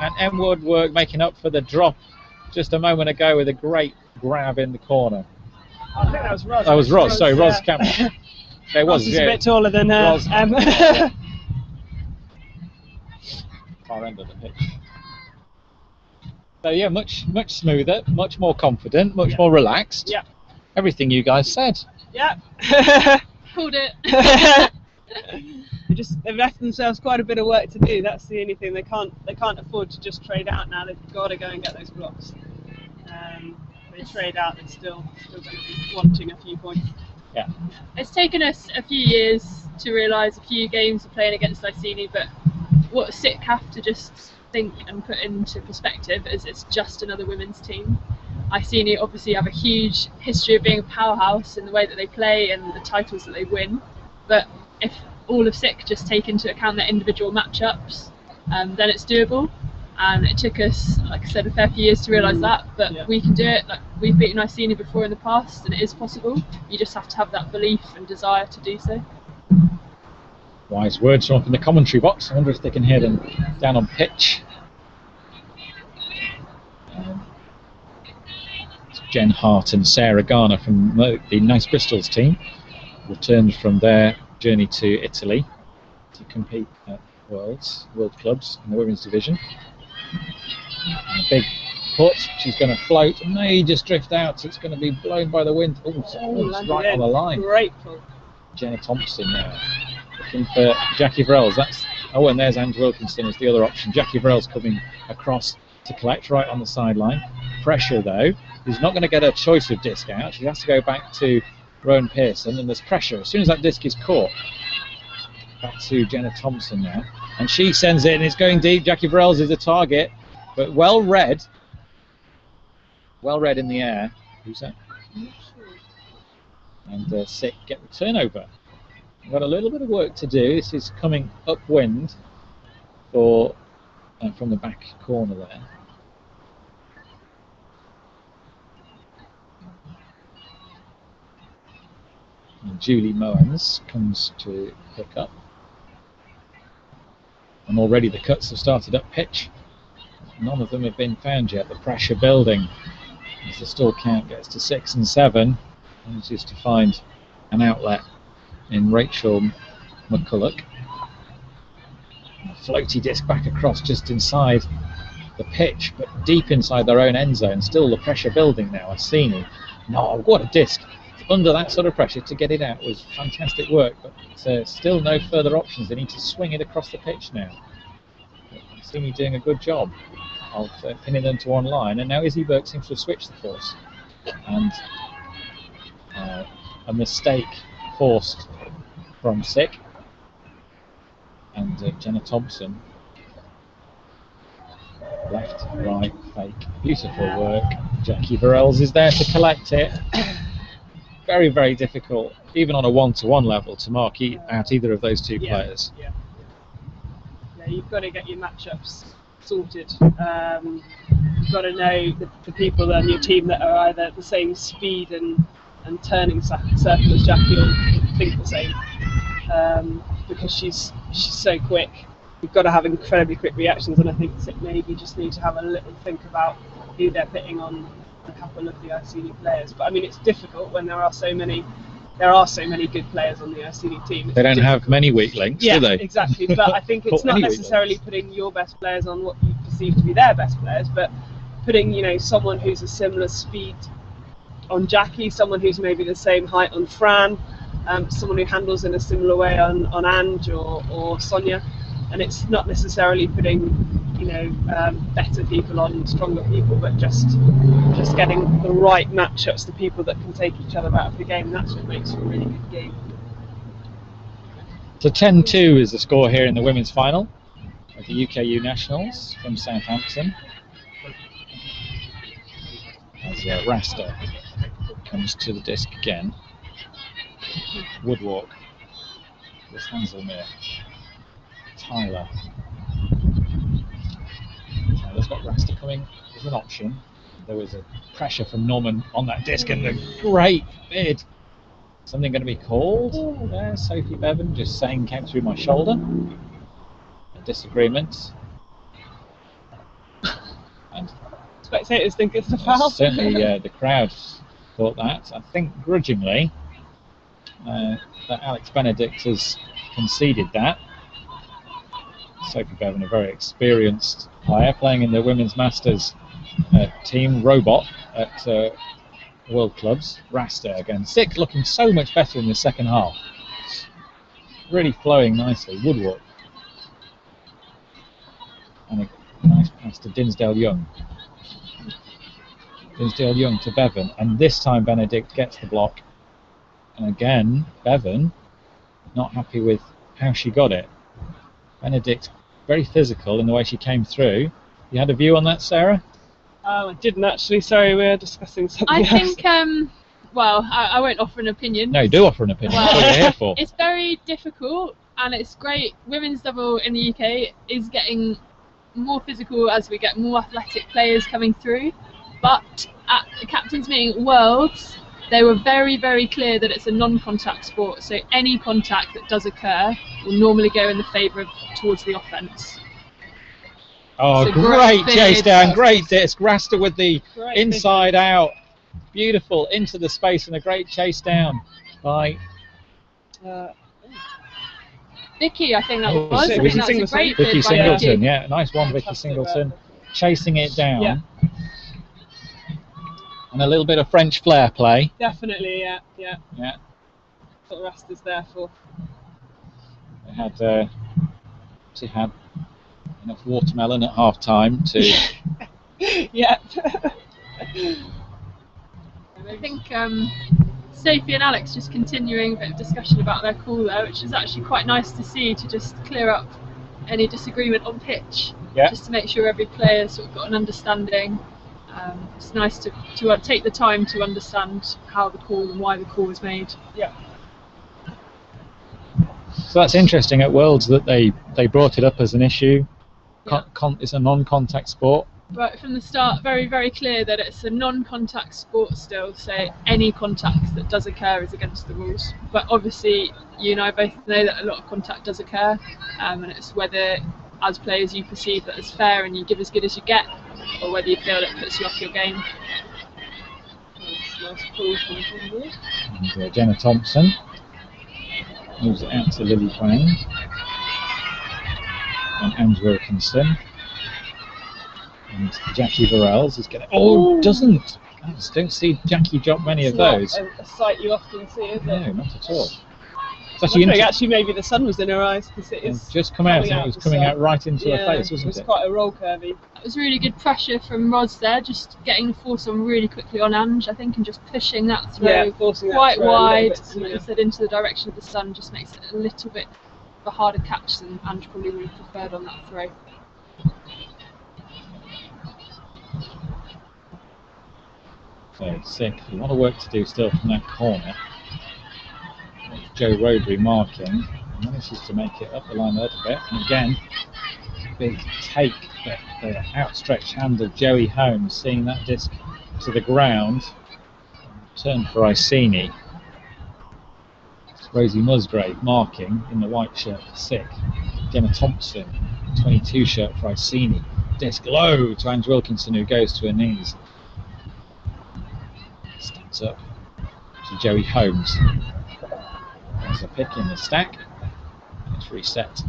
And M Woodwork making up for the drop just a moment ago with a great grab in the corner. I think that was Roz. That was Roz. Sorry, Roz Cameron. It was. Roz is a bit taller than her. Roz. Far end of the pitch. So yeah, much smoother, much more confident, much more relaxed. Yeah. Everything you guys said. Yeah. Called it. They've left themselves quite a bit of work to do. That's the only thing. They can't afford to just trade out now. They've got to go and get those blocks. They trade out, they're still going to be wanting a few points. Yeah. It's taken us a few years to realise, a few games of playing against Iceni, but what Sick have to just think and put into perspective is it's just another women's team. Iceni obviously have a huge history of being a powerhouse in the way that they play and the titles that they win, but if all of Sick just take into account their individual matchups, then it's doable. And it took us, like I said, a fair few years to realise that, but we can do it. Like, we've beaten Iceni before in the past, and it is possible. You just have to have that belief and desire to do so. Wise words from up in the commentary box. I wonder if they can hear them down on pitch. It's Jen Hart and Sarah Garner from the Nice Bristol's team returned from their journey to Italy to compete at World Clubs in the women's division. And a big put, she's going to float, may just drift out, so it's going to be blown by the wind. It's right on the line. Great pull. Jenna Thompson now looking for Jackie Vrels. And there's Ange Wilkinson as the other option. Jackie Vrels coming across to collect right on the sideline. Pressure though, who's not going to get a choice of disc out. She has to go back to Rowan Pearson, and there's pressure. As soon as that disc is caught, back to Jenna Thompson now. And she sends it, and it's going deep. Jackie Vrels is the target, but well read in the air. Who's that? And Sick get the turnover. We've got a little bit of work to do. This is coming upwind from the back corner there. And Julie Moens comes to pick up. And already the cuts have started up pitch. None of them have been found yet. The pressure building as the stall count gets to 6 and 7. Manages to find an outlet in Rachel McCulloch. Floaty disc back across just inside the pitch, but deep inside their own end zone. Still the pressure building now. Iceni. No, what a disc. Under that sort of pressure to get it out was fantastic work, but still no further options. They need to swing it across the pitch now. Iceni doing a good job of pinning them to one line, and now Izzy Burke seems to have switched the force. And a mistake forced from Sick. And Jenna Thompson, left, right, fake, beautiful work. Jackie Vrels is there to collect it. Very, very difficult, even on a one-to-one level, to mark out either of those two players. Yeah, you've got to get your matchups sorted. You've got to know the people on your team that are either the same speed and turning circle as Jackie, or think the same, because she's so quick. You've got to have incredibly quick reactions, and I think maybe just need to have a little think about who they're pitting on a couple of the Iceni players. But I mean, it's difficult when there are so many good players on the Iceni team. They don't have many weak links, do they? Exactly. But I think it's not necessarily putting your best players on what you perceive to be their best players, but putting someone who's a similar speed on Jackie, someone who's maybe the same height on Fran, someone who handles in a similar way on Ange or Sonia, and it's not necessarily putting better people on stronger people, but just getting the right matchups, the people that can take each other out of the game. That's what makes it a really good game. So 10-2 is the score here in the women's final of the UKU Nationals from Southampton. As Rasta comes to the disc again. Woodwalk. This Hanselmere. Tyler. Tyler's got Rasta coming as an option. There was a pressure from Norman on that disc, and a great bid Something going to be called there? Sophie Bevan just saying came through my shoulder. A disagreement. And Spectators think it's a foul. certainly the crowd thought that. I think grudgingly that Alex Benedict has conceded that. Sophie Bevan, a very experienced player, playing in the Women's Masters team robot at World Clubs. Rasta again. Sick looking so much better in the second half. Really flowing nicely. Woodwork. And a nice pass to Dinsdale Young. Dinsdale Young to Bevan, and this time Benedict gets the block. And again, Bevan not happy with how she got it. Benedict very physical in the way she came through. You had a view on that, Sarah? I didn't actually. Sorry, we were discussing something I else. think, well, I won't offer an opinion. No, do offer an opinion. That's what you're here for. It's very difficult, and it's great. Women's double in the UK is getting more physical as we get more athletic players coming through. But at the captain's meeting at Worlds, they were very, very clear that it's a non-contact sport. So any contact that does occur will normally go in the favour of towards the offence. Oh, So great great chase bid. down, great disc. Rasta with the Great inside out. Beautiful into the space and a great chase down by Vicky, I think that Oh, was. I think Vicky that was a Singleton. great Vicky bid by Singleton. Vicky. Yeah, nice one, Vicky Fantastic Singleton. work. Chasing it down. Yeah. And a little bit of French flair play. Definitely, yeah. Yeah. That's what Rasta's there for. She had enough watermelon at half time to Yeah. I think Sophie and Alex just continuing a bit of discussion about their call there, which is actually quite nice to see, to just clear up any disagreement on pitch. Yeah. Just to make sure every player sort of got an understanding. It's nice to take the time to understand how the call and why the call was made. Yeah. So that's interesting at Worlds that they brought it up as an issue. Yeah. It's a non-contact sport. But from the start, very, very clear that it's a non-contact sport still, so any contact that does occur is against the rules. But obviously, you and I both know that a lot of contact does occur, and it's whether, as players, you perceive that as fair and you give as good as you get, or whether you feel it puts you off your game. Nice call from Kimberly. And Jenna Thompson moves it out to Lily Huang and Ange Wilkinson. And Jackie Varels is getting. Oh, doesn't! I just don't see Jackie drop many It's of not those. a sight you often see, is it? No, not at all. It's I actually think actually maybe the sun was in her eyes because it is just come out, coming and out it was the coming sun. out right into her Yeah, face, it wasn't was it? quite a roll curvy. It was really good pressure from Roz there, just getting the force on really quickly on Ange, I think, and just pushing that through Yeah, forcing that quite throw a little wide, bit, and like yeah. you said, into the direction of the sun, just makes it a little bit of a harder catch than Ange probably would have preferred on that throw. So sick. A lot of work to do still from that corner. Joe Rodery marking. Manages to make it up the line a little bit. And again, big take, the outstretched hand of Joey Holmes, seeing that disc to the ground. Turn for Iceni. Rosie Musgrave marking in the white shirt for Sick. Gemma Thompson, 22 shirt for Iceni. Disc low to Ange Wilkinson, who goes to her knees. Stands up to Joey Holmes. There's a pick in the stack. It's reset.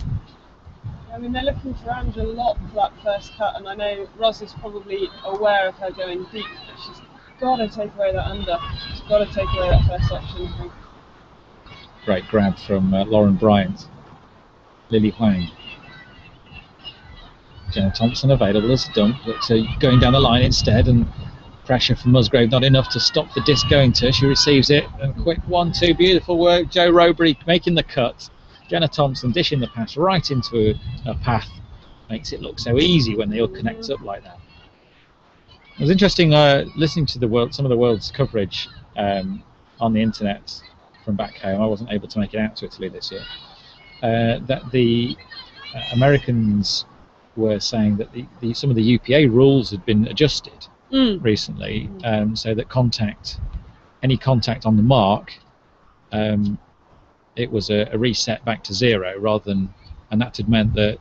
I mean, they're looking for Ange a lot for that first cut, and I know Roz is probably aware of her going deep, but she's got to take away that under. She's got to take away that first option, I think. Great grab from Lauren Bryant. Lily Huang. Jenna Thompson available as a dump, but going down the line instead, and pressure from Musgrave not enough to stop the disc going to her. She receives it, and quick 1-2, beautiful work. Joe Robery making the cut. Jenna Thompson dishing the pass right into a path. Makes it look so easy when they all connect up like that. It was interesting listening to some of the world's coverage on the internet from back home. I wasn't able to make it out to Italy this year. That the Americans were saying that some of the UPA rules had been adjusted recently, so that any contact on the mark it was a reset back to 0 rather than, and that had meant that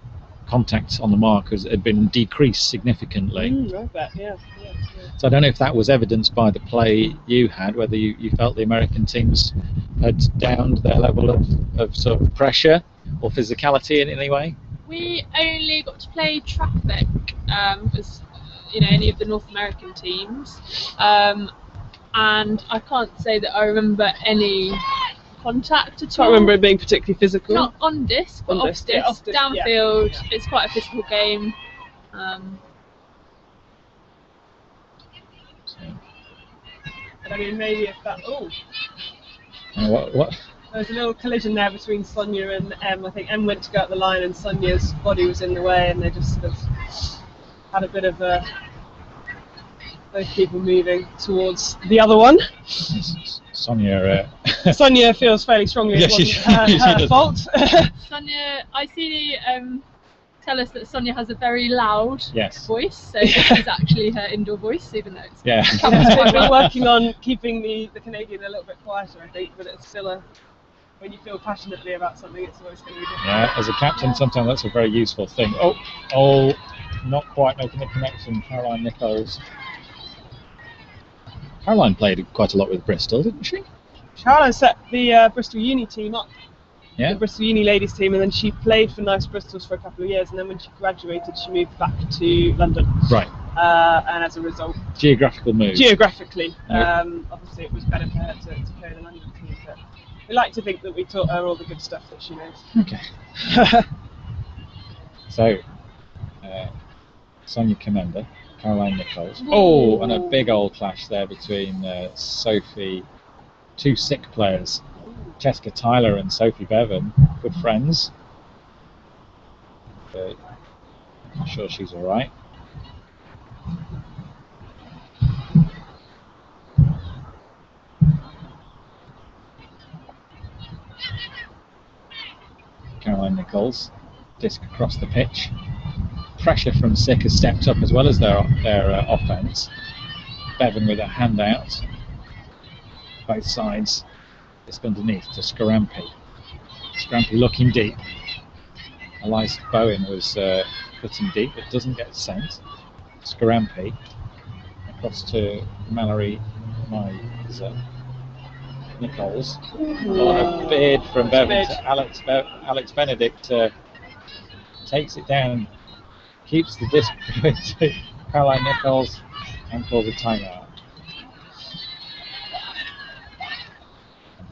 contact on the markers had been decreased significantly. I bet, yeah. So I don't know if that was evidenced by the play you had, whether you felt the American teams had downed their level of sort of pressure or physicality in any way. We only got to play traffic as any of the North American teams, and I can't say that I remember any contact at all. I remember it being particularly physical. Not on disc, but off disc, downfield. Yeah. It's quite a physical game. But I mean, maybe if that. What? There was a little collision there between Sonia and Em. I think Em went to go up the line and Sonia's body was in the way, and they just sort of had a bit of both people moving towards the other one. Sonia. Sonia feels fairly strongly it wasn't her fault. Sonia, I see tell us that Sonia has a very loud voice, so this is actually her indoor voice, even though it's we're working on keeping the Canadian a little bit quieter, I think, but it's still when you feel passionately about something, it's always going to be different. Yeah, as a captain, sometimes that's a very useful thing. Oh, not quite making the connection. Caroline Nichols. Caroline played quite a lot with Bristol, didn't she? Caroline set the Bristol Uni team up. Yeah. The Bristol Uni ladies team, and then she played for Nice Bristols for a couple of years, and then when she graduated she moved back to London. Right. And as a result, geographically, obviously it was better for her to play the London team, but we like to think that we taught her all the good stuff that she knows. Okay. So Sonia Comenda, Caroline Nichols. Oh, and a big old clash there between Sophie, two sick players. Jessica Tyler and Sophie Bevan, good friends. I'm sure she's all right. Caroline Nichols, disc across the pitch. Pressure from Sick has stepped up as well as their offence. Bevan with a hand out. Both sides. Disc underneath to Scarampy. Scarampy looking deep. Eliza Bowen was putting deep, but doesn't get sent. Scarampy across to Mallory Nichols. On a bid from Bevan to Alex Benedict takes it down, keeps the disc to Caroline Nichols and calls a timeout.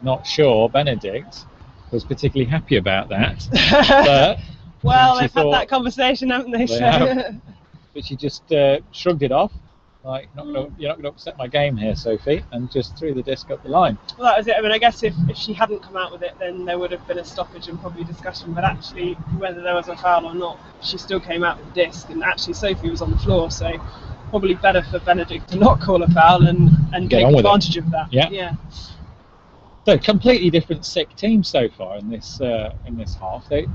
Not sure Benedict was particularly happy about that. But well, they've had that conversation, haven't they? But she just shrugged it off, like, you're not going to upset my game here, Sophie, and just threw the disc up the line. Well, that was it. I mean, I guess if she hadn't come out with it, then there would have been a stoppage and probably discussion. But actually, whether there was a foul or not, she still came out with the disc, and actually Sophie was on the floor, so probably better for Benedict to not call a foul and take advantage of that. Yeah. So completely different Sick teams so far in this half. They're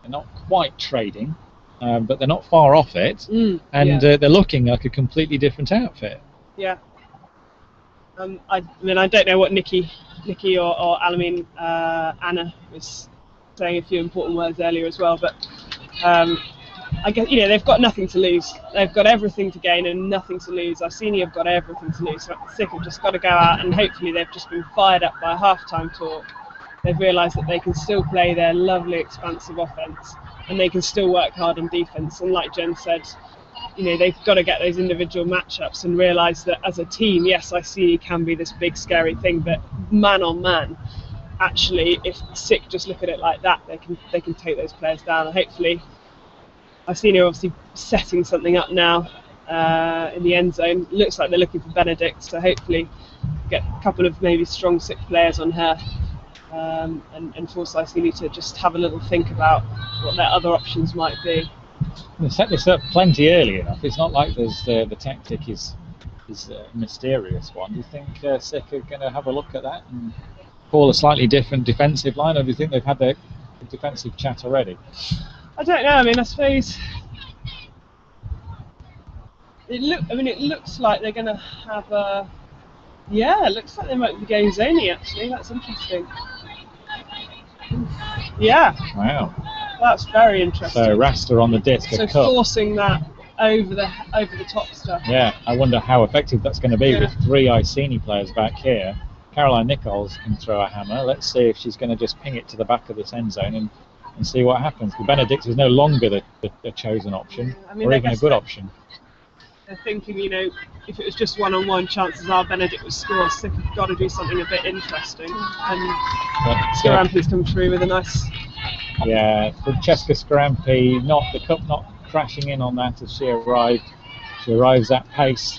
not quite trading, but they're not far off it, and they're looking like a completely different outfit. Yeah. I mean, I don't know what Nikki or Alamine Anna was saying a few important words earlier as well, but I guess they've got nothing to lose. They've got everything to gain and nothing to lose. Iceni have got everything to lose. So Sick have just got to go out, and hopefully they've just been fired up by a half-time talk. They've realised that they can still play their lovely expansive offence, and they can still work hard on defence. And like Jen said, they've got to get those individual matchups and realise that as a team, yes, Iceni can be this big scary thing, but man on man, actually, if Sick just look at it like that, they can take those players down. And hopefully, I've seen her obviously setting something up now in the end zone. Looks like they're looking for Benedict, so hopefully get a couple of maybe strong Sick players on her and force Iceni to just have a little think about what their other options might be. They set this up plenty early enough. It's not like there's the tactic is a mysterious one. Do you think Sick are going to have a look at that and call a slightly different defensive line, or do you think they've had their defensive chat already? I don't know. I mean, I suppose it looks like they're going to have a Yeah, it looks like they might be going zony actually. That's interesting. Yeah, Wow. that's very interesting. So Rasta on the disc, So a cup. forcing that over the top stuff. Yeah, I wonder how effective that's going to be Yeah. with 3 Iceni players back here. Caroline Nichols can throw a hammer. Let's see if she's going to just ping it to the back of this end zone and see what happens. Benedict is no longer the chosen option, I mean, or I even a guess good that- option. They're thinking, if it was just one-on-one, chances are Benedict would score. So they've got to do something a bit interesting. And But, Scarampi's come through with a nice. yeah, Francesca Scarampi, the cup not crashing in on that as she arrived. She arrives at pace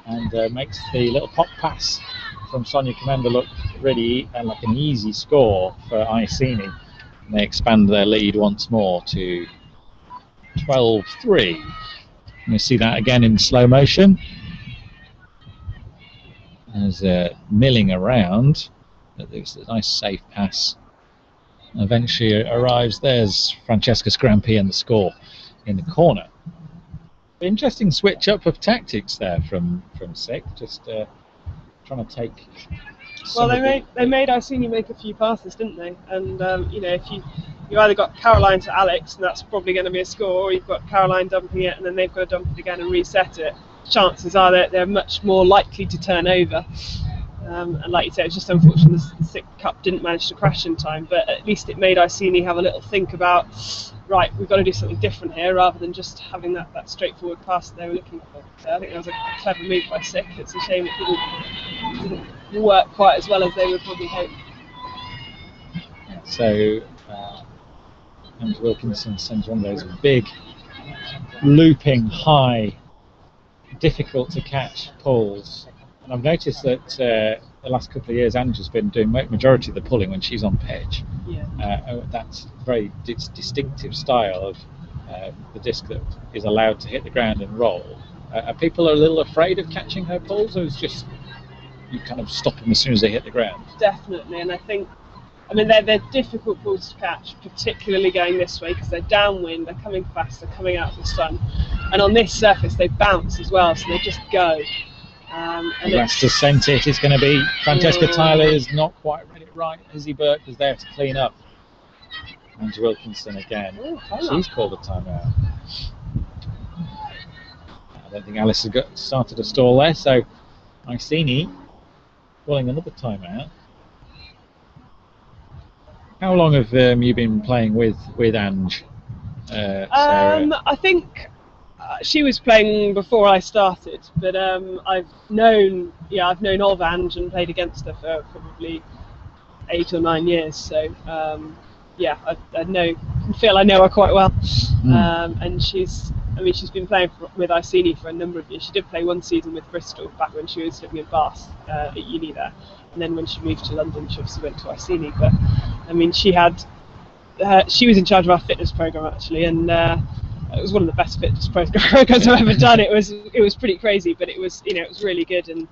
and makes the little pop pass from Sonia Commander look really like an easy score for Iceni. And they expand their lead once more to 12-3. We see that again in slow motion as milling around. It's a nice safe pass. Eventually arrives. There's Francesca Scrampi and the score in the corner. Interesting switch up of tactics there from Sick. Just trying to take. Well, they made Iceni make a few passes, didn't they? And if you either got Caroline to Alex, and that's probably going to be a score, or you've got Caroline dumping it, and then they've got to dump it again and reset it. Chances are that they're much more likely to turn over. And like you said, it's just unfortunate the Sick Cup didn't manage to crash in time, but at least it made Iceni have a little think about, right, we've got to do something different here rather than just having that straightforward pass that they were looking for. So I think that was a clever move by Sick. It's a shame it didn't work quite as well as they would probably hope. So, and Wilkinson sends one of those big, looping, high, difficult to catch pulls. And I've noticed that the last couple of years, Ange has been doing majority of the pulling when she's on pitch. Yeah. That's a very distinctive style of the disc that is allowed to hit the ground and roll. Are people a little afraid of catching her pulls, or is just you kind of stop them as soon as they hit the ground? Definitely, and I think, they're difficult balls to catch, particularly going this way because they're downwind, they're coming fast, they're coming out of the sun, and on this surface they bounce as well, so they just go. Rasta sent it. It's going to be Francesca Tyler is not quite read it right. Izzy Burke was there to clean up. And Wilkinson again. She's called a timeout. I don't think Alice has started a stall there, so Iceni calling another timeout. How long have you been playing with Ange, Sarah? I think she was playing before I started, but I've known of Ange and played against her for probably 8 or 9 years. So I know her quite well. And she's been playing with Iceni for a number of years. She did play one season with Bristol back when she was living in Bath at uni there, and then when she moved to London, she obviously went to Iceni. But she was in charge of our fitness program actually, and it was one of the best fitness programs I've ever done. It was pretty crazy, but it was really good, and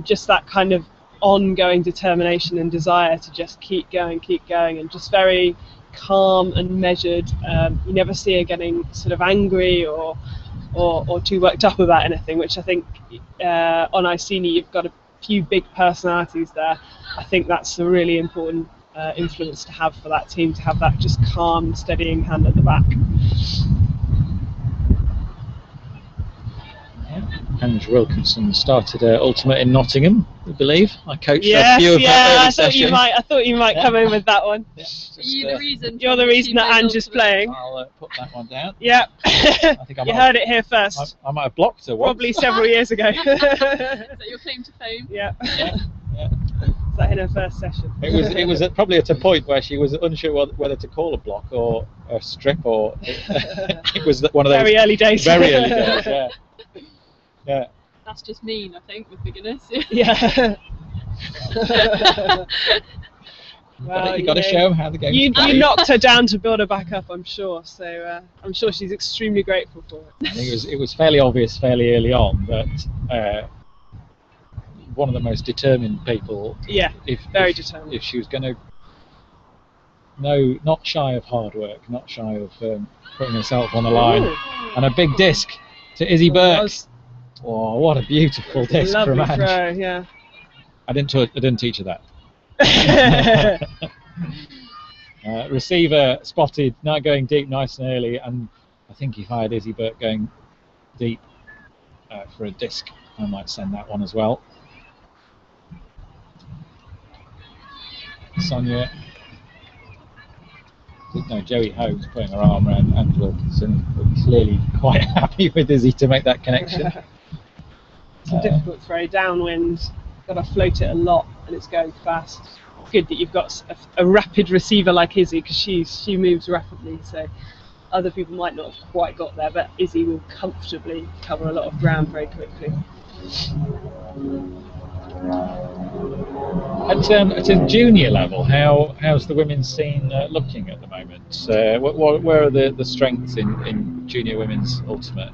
just that kind of ongoing determination and desire to just keep going, and just very calm and measured. You never see her getting sort of angry or too worked up about anything, which I think on Iceni you've got a few big personalities there. I think that's a really important influence to have for that team, to have that just calm, steadying hand at the back. Ange Wilkinson started Ultimate in Nottingham, I believe. I coached Yes, a few of her early I sessions. thought you might come in with that one. Yeah, just, You're You're the reason that Ange is playing. I'll put that one down. Yeah, I think you heard it here first. I might have blocked her once. Probably several years ago. Is that your claim to fame? Yeah. Yeah. Is that in her first session? It was probably at a point where she was unsure whether to call a block or a strip, or it was one of those Very early days. Very early days. Yeah. Yeah. That's just mean, I think, with beginners. Yeah. Well, you got to show them how the game. You knocked her down to build her back up, I'm sure. So I'm sure she's extremely grateful for it. I think it was fairly obvious fairly early on that one of the most determined people. Yeah. Very determined. If she was going to, not shy of hard work, not shy of putting herself on the line, and a big disc to Izzy Burke. Oh, what a beautiful disc from Lovely Ange. throw, yeah. I didn't teach her that. Receiver spotted, now going deep nice and early, and I think if I had Izzy Burke going deep for a disc, I might send that one as well. Sonia. No, Joey Ho's putting her arm around Ange Wilkinson, but clearly quite happy with Izzy to make that connection. It's a difficult throw, downwind, got to float it a lot, and it's going fast. Good that you've got a rapid receiver like Izzy, because she moves rapidly, so other people might not have quite got there, but Izzy will comfortably cover a lot of ground very quickly. At a junior level, how's the women's scene looking at the moment? Where are the strengths in junior women's ultimate?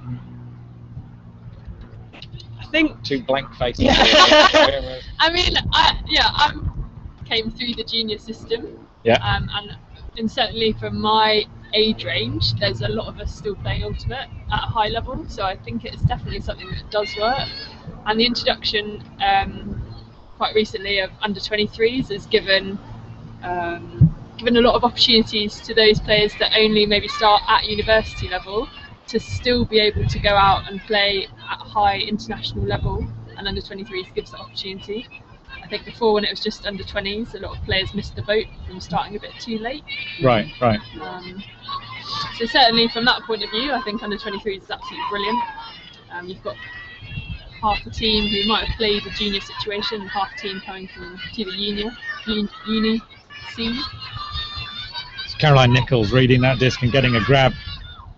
I think Two blank faces. I mean, I came through the junior system. Yeah. And certainly from my age range, there's a lot of us still playing ultimate at a high level. So I think it's definitely something that does work. And the introduction quite recently of under 23s has given a lot of opportunities to those players that only maybe start at university level to still be able to go out and play at a high international level, and under 23s gives that opportunity. I think before, when it was just under 20s, a lot of players missed the boat from starting a bit too late. Right. So certainly from that point of view, I think under 23s is absolutely brilliant. You've got half the team who might have played a junior situation, and half the team coming from to the uni scene. It's Caroline Nichols reading that disc and getting a grab.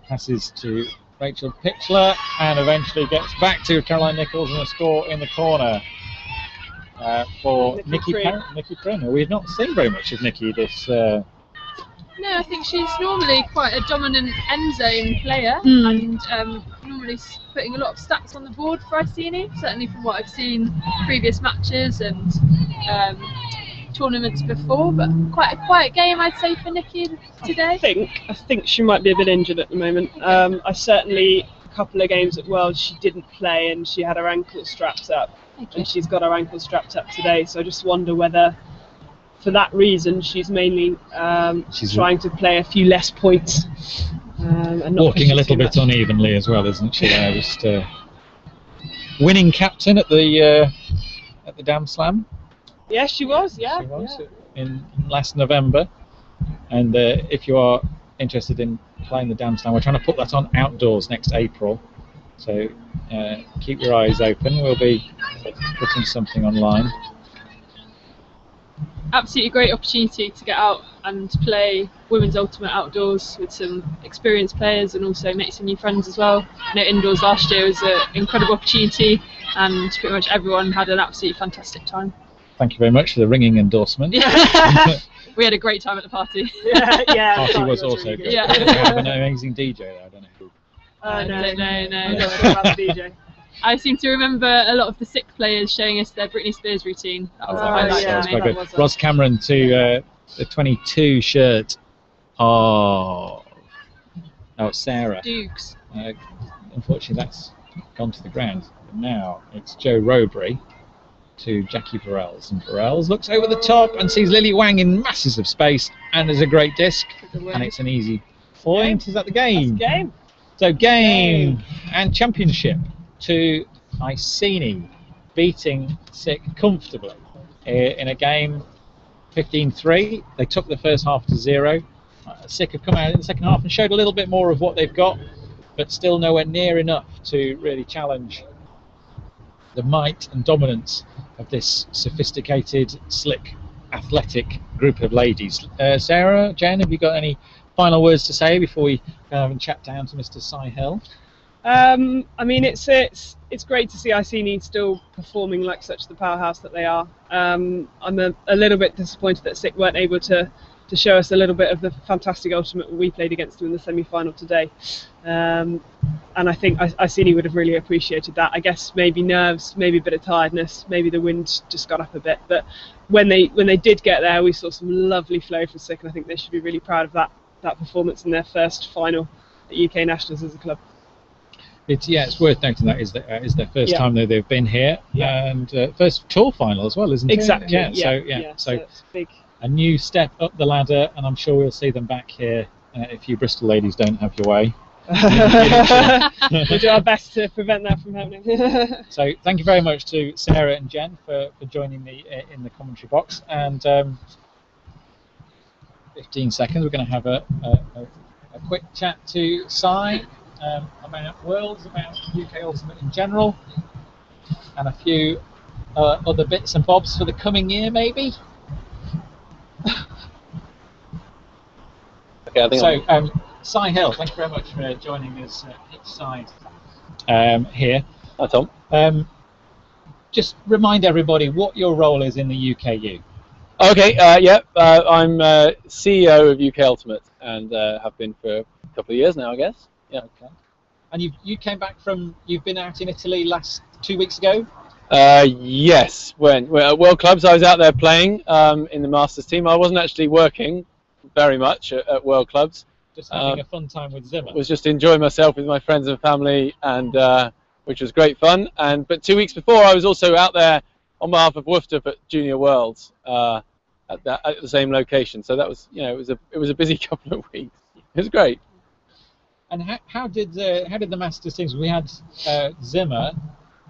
Passes to Rachel Pitchler and eventually gets back to Caroline Nichols and a score in the corner for Nikki Prin. We've not seen very much of Nikki this. No, I think she's normally quite a dominant end zone player and normally putting a lot of stats on the board for Iceni, certainly from what I've seen previous matches and tournaments before, but quite a quiet game, I'd say, for Nikki today. I think she might be a bit injured at the moment. I certainly, a couple of games at Worlds she didn't play and she had her ankle strapped up, and she's got her ankle strapped up today, so I just wonder whether for that reason she's mainly trying to play a few less points and not walking a little bit unevenly as well, isn't she? Just winning captain at the Dam Slam. Yes, she was. Yeah, she was in last November. And if you are interested in playing the Dam Slam, we're trying to put that on outdoors next April. So keep your eyes open. We'll be putting something online. Absolutely great opportunity to get out and play women's ultimate outdoors with some experienced players and also make some new friends as well. I know indoors last year was an incredible opportunity and pretty much everyone had an absolutely fantastic time. Thank you very much for the ringing endorsement. Yeah. We had a great time at the party. Yeah. Party was also really good. Yeah. We have an amazing DJ there. I don't know who. No. I don't know about the DJ. I seem to remember a lot of the sick players showing us their Britney Spears routine. That was a highlight yeah. for me. That was quite good. Ross Cameron to the 22 shirt of Sarah. Dukes. Unfortunately, that's gone to the ground. But now it's Joe Rowbury to Jackie Burrells, and Burrells looks over the top and sees Lily Wang in masses of space, and there's a great disc, and it's an easy point. Is that the game? That's game. So game and championship to Iceni, beating Sick comfortably in a game 15-3. They took the first half to 0. Sick have come out in the second half and showed a little bit more of what they've got, but still nowhere near enough to really challenge the might and dominance of this sophisticated, slick, athletic group of ladies. Sarah, Jen, have you got any final words to say before we go and chat down to Mr. Cy-Hill? I mean, it's great to see Iceni still performing like such the powerhouse that they are. I'm a little bit disappointed that Sick weren't able to show us a little bit of the fantastic ultimate we played against them in the semi-final today. And I think Iceni would have really appreciated that. I guess maybe nerves, maybe a bit of tiredness, maybe the wind just got up a bit. But when they did get there, we saw some lovely flow from Sick, and I think they should be really proud of that performance in their first final at UK Nationals as a club. It's worth noting that is their first time that they've been here, and first tour final as well, isn't it? Exactly. So it's big. a new step up the ladder, and I'm sure we'll see them back here if you Bristol ladies don't have your way. We'll do our best to prevent that from happening. So thank you very much to Sarah and Jen for joining me in the commentary box, and 15 seconds we're going to have a quick chat to Si about Worlds, about UK Ultimate in general, and a few other bits and bobs for the coming year maybe. Okay, I think so Si Hill, thank you very much for joining us each side here. Hi Tom. Just remind everybody what your role is in the UKU. Okay, I'm CEO of UK Ultimate and have been for a couple of years now, I guess. Yeah. Okay. And you came back you've been out in Italy 2 weeks ago? Yes, when at World Clubs I was out there playing in the Masters team. I wasn't actually working very much at World Clubs. Just having a fun time with Zimmer. Was just enjoying myself with my friends and family, and which was great fun. But 2 weeks before, I was also out there on behalf of Wooftop at Junior Worlds at the same location. So that was, it was a busy couple of weeks. It was great. And how did the Masters teams? We had Zimmer,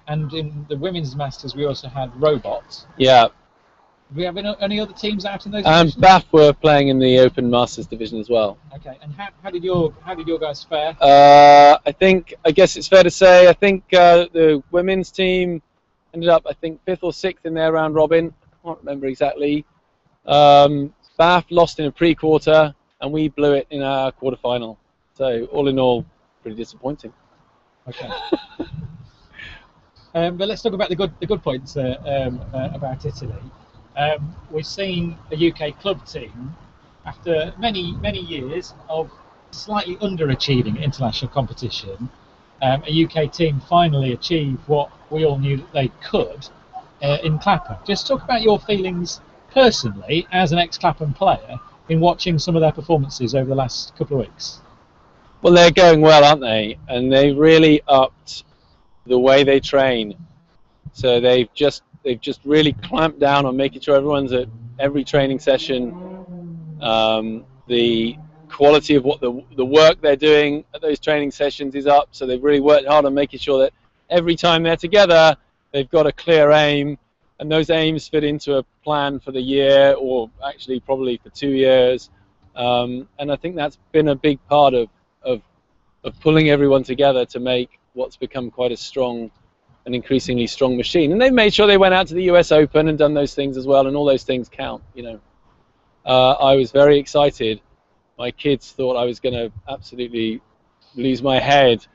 and in the women's Masters we also had Robot. Yeah. Do we have any other teams out in those divisions? BAF were playing in the Open Masters division as well. Okay, and how did your guys fare? I guess it's fair to say, I think the women's team ended up, I think, 5th or 6th in their round robin. I can't remember exactly. BAF lost in a pre-quarter, and we blew it in our quarter-final. So all in all, pretty disappointing. Okay. But let's talk about the good points about Italy. We're seeing a UK club team, after many years of slightly underachieving international competition, a UK team finally achieved what we all knew that they could in Clapham. Just talk about your feelings personally as an ex-Clapham player in watching some of their performances over the last couple of weeks. Well, they're going well, aren't they? And they really upped the way they train. So they've just really clamped down on making sure everyone's at every training session. The quality of what the work they're doing at those training sessions is up. So they've really worked hard on making sure that every time they're together, they've got a clear aim, and those aims fit into a plan for the year, or actually probably for 2 years. And I think that's been a big part of pulling everyone together to make what's become quite an increasingly strong machine. And they've made sure they went out to the US Open and done those things as well, and all those things count, I was very excited. My kids thought I was going to absolutely lose my head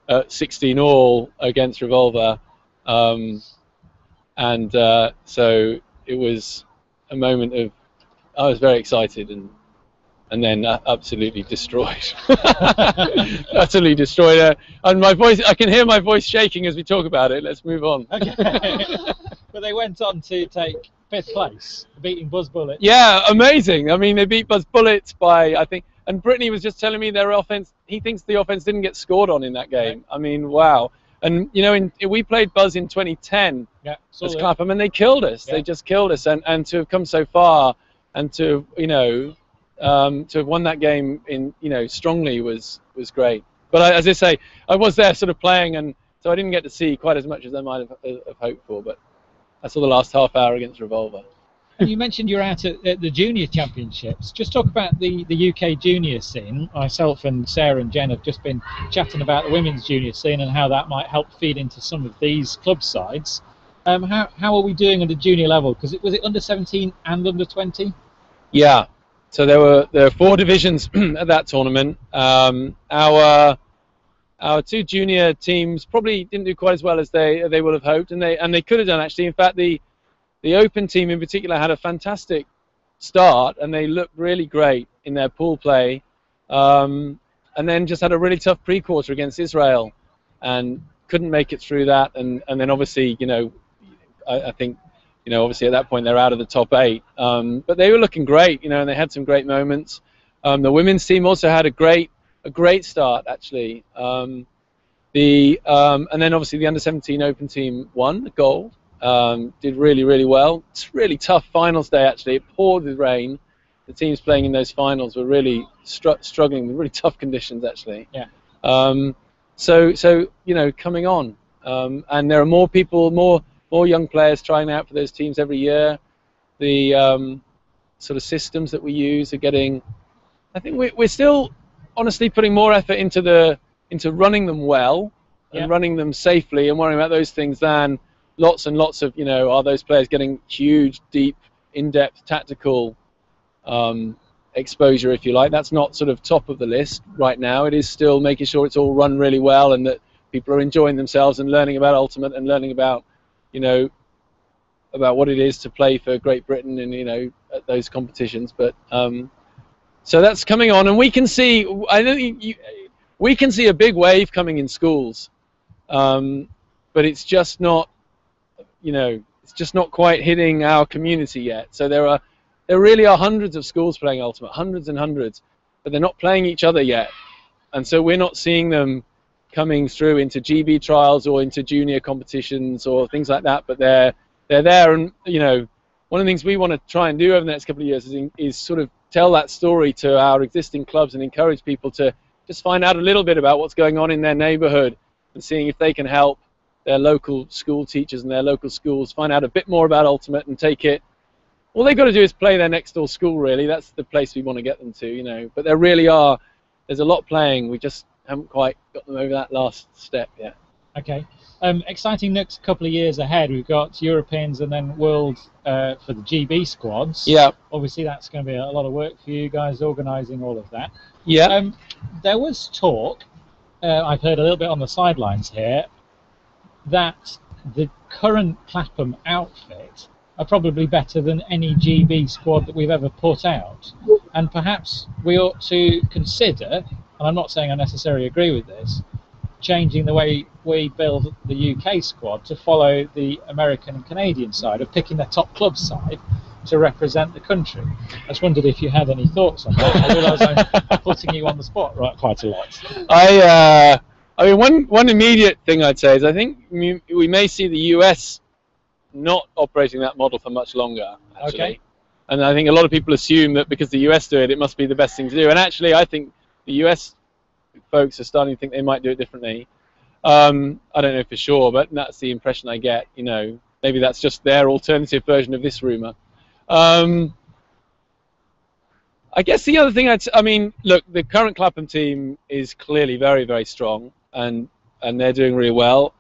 at 16 all against Revolver. So it was a moment of, I was very excited, and then absolutely destroyed. Utterly destroyed her. And my voice, I can hear my voice shaking as we talk about it. Let's move on. Okay. But they went on to take 5th place, beating Buzz Bullets. Yeah, amazing. I mean, they beat Buzz Bullets by, I think, and Brittany was just telling me their offense, he thinks the offense didn't get scored on in that game. I mean, wow. And, we played Buzz in 2010 as Clapham, and they killed us. Yeah. They just killed us. And to have come so far, and to, to have won that game strongly was great. But as I say, I was there sort of playing, and so I didn't get to see quite as much as I might have hoped for. But I saw the last half hour against Revolver. And you mentioned you're out at the junior championships. Just talk about the UK junior scene. Myself and Sarah and Jen have just been chatting about the women's junior scene and how that might help feed into some of these club sides. How are we doing at the junior level? Because was it under 17 and under 20? Yeah. So there were 4 divisions at that tournament. Our 2 junior teams probably didn't do quite as well as they would have hoped, and they could have done actually. In fact, the Open team in particular had a fantastic start, and they looked really great in their pool play, and then just had a really tough pre-quarter against Israel, and couldn't make it through that. And then obviously, I think. Obviously at that point they're out of the top 8, but they were looking great, and they had some great moments. The women's team also had a great start actually. And then obviously the under-17 Open team won the gold. Did really well. It's really tough finals day actually. It poured with rain. The teams playing in those finals were really struggling with really tough conditions actually. Yeah. So coming on, and there are more people, more young players trying out for those teams every year. The sort of systems that we use are getting. I think we're still honestly putting more effort into running them well and running them safely and worrying about those things than lots and lots of are those players getting huge, deep, in-depth tactical exposure, if you like. That's not sort of top of the list right now. It is still making sure it's all run really well and that people are enjoying themselves and learning about Ultimate and learning about about what it is to play for Great Britain and at those competitions. But so that's coming on, and we can see. I don't think we can see a big wave coming in schools, but it's just not. It's just not quite hitting our community yet. So there really are hundreds of schools playing Ultimate, hundreds and hundreds, but they're not playing each other yet, and so we're not seeing them coming through into GB trials or into junior competitions or things like that. But they're there, and one of the things we want to try and do over the next couple of years is sort of tell that story to our existing clubs and encourage people to just find out a little bit about what's going on in their neighbourhood and seeing if they can help their local school teachers and their local schools find out a bit more about Ultimate and take it. All they've got to do is play their next door school, really. That's the place we want to get them to, But there really are, there's a lot playing. We just haven't quite got them over that last step yet. Okay. Exciting next couple of years ahead. We've got Europeans and then World for the GB squads. Yeah. Obviously, that's going to be a lot of work for you guys organising all of that. Yeah. There was talk, I've heard a little bit on the sidelines here, that the current Clapham outfit are probably better than any GB squad that we've ever put out. And perhaps we ought to consider, and I'm not saying I necessarily agree with this, changing the way we build the UK squad to follow the American and Canadian side of picking the top club side to represent the country. I just wondered if you had any thoughts on that. I realise I'm putting you on the spot quite a lot. I mean, one immediate thing I'd say is I think we may see the US not operating that model for much longer, actually. Okay. And I think a lot of people assume that because the US do it, it must be the best thing to do. And actually, I think the US folks are starting to think they might do it differently. I don't know for sure, but that's the impression I get. Maybe that's just their alternative version of this rumor. I guess the other thing look, the current Clapham team is clearly very, very strong, and they're doing really well.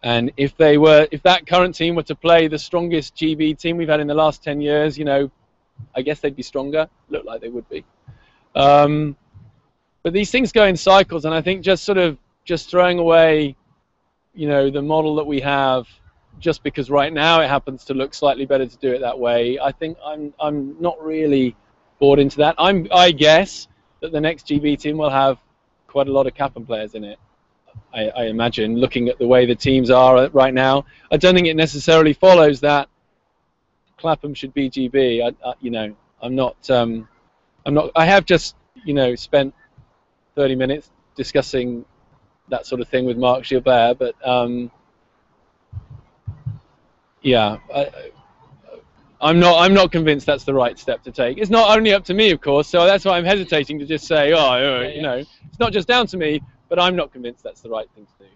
And if that current team were to play the strongest GB team we've had in the last 10 years, I guess they'd be stronger. Look like they would be. But these things go in cycles, and I think just throwing away, the model that we have just because right now it happens to look slightly better to do it that way. I think I'm not really bought into that. I guess that the next GB team will have quite a lot of Clapham players in it. I imagine, looking at the way the teams are right now. I don't think it necessarily follows that Clapham should be GB. I'm not. I have just spent 30 minutes discussing that sort of thing with Mark Gilbert, but yeah, I'm not convinced that's the right step to take. It's not only up to me, of course, so that's why I'm hesitating to just say, it's not just down to me, but I'm not convinced that's the right thing to do.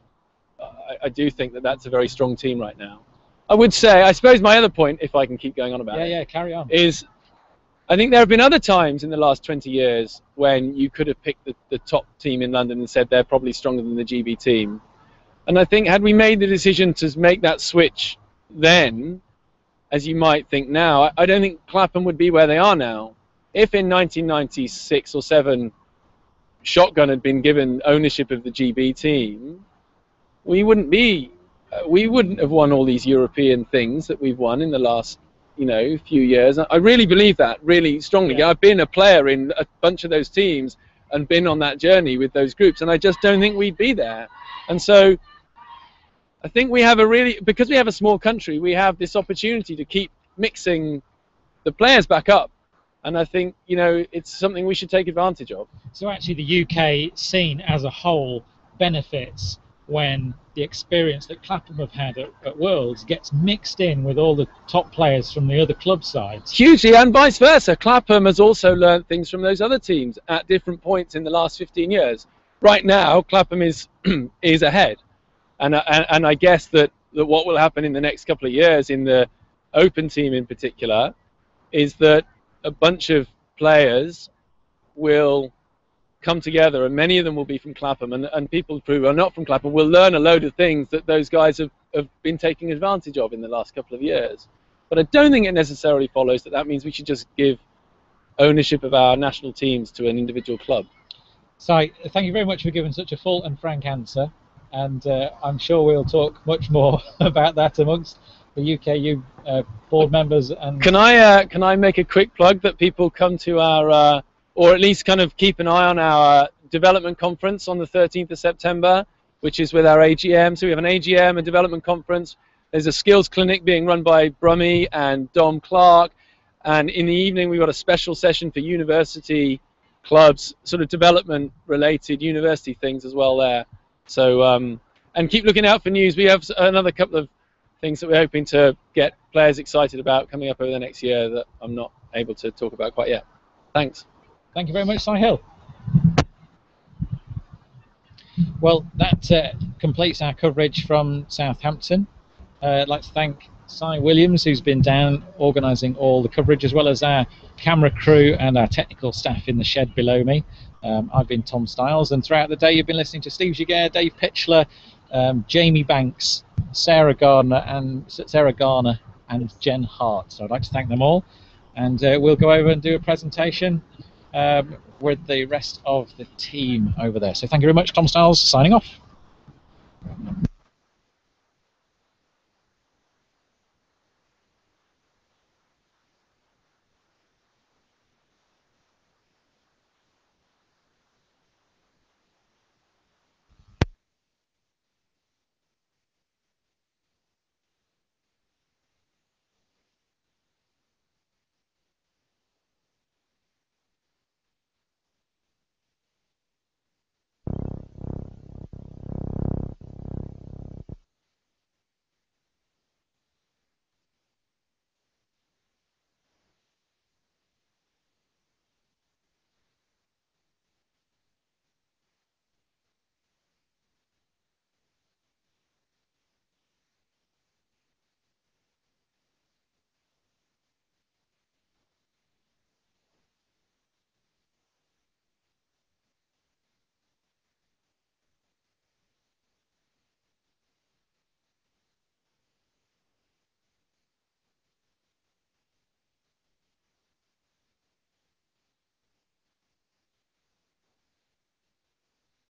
I do think that that's a very strong team right now. I suppose my other point, if I can keep going on about it, carry on, is I think there have been other times in the last 20 years when you could have picked the top team in London and said they're probably stronger than the GB team. And I think had we made the decision to make that switch then, as you might think now, I don't think Clapham would be where they are now. If in 1996 or 7 Shotgun had been given ownership of the GB team, we wouldn't have won all these European things that we've won in the last few years. I really believe that, really strongly. Yeah. I've been a player in a bunch of those teams and been on that journey with those groups, and I just don't think we'd be there. And so I think we have because we have a small country, we have this opportunity to keep mixing the players back up. And I think, it's something we should take advantage of. So actually the UK scene as a whole benefits when the experience that Clapham have had at Worlds gets mixed in with all the top players from the other club sides. Hugely, and vice versa. Clapham has also learned things from those other teams at different points in the last 15 years. Right now, Clapham is is ahead, and I guess that what will happen in the next couple of years in the Open team in particular is that a bunch of players will come together, and many of them will be from Clapham, and people who are not from Clapham will learn a load of things that those guys have been taking advantage of in the last couple of years. But I don't think it necessarily follows that means we should just give ownership of our national teams to an individual club. So thank you very much for giving such a full and frank answer, and I'm sure we'll talk much more about that amongst the UKU board members. And can I make a quick plug that people come to our or at least kind of keep an eye on our development conference on the 13th of September, which is with our AGM. So we have an AGM, a development conference. There's a skills clinic being run by Brummy and Dom Clark. And in the evening, we've got a special session for university clubs, sort of development related university things as well there. So, and keep looking out for news. We have another couple of things that we're hoping to get players excited about coming up over the next year that I'm not able to talk about quite yet. Thanks. Thank you very much, Si Hill. Well, that completes our coverage from Southampton. I'd like to thank Si Williams, who's been down organising all the coverage, as well as our camera crew and our technical staff in the shed below me. I've been Tom Stiles, and throughout the day you've been listening to Steve Giguere, Dave Pitchler, Jamie Banks, Sarah Garner and Jen Hart. So I'd like to thank them all, and we'll go over and do a presentation with the rest of the team over there. So thank you very much. Tom Stiles signing off.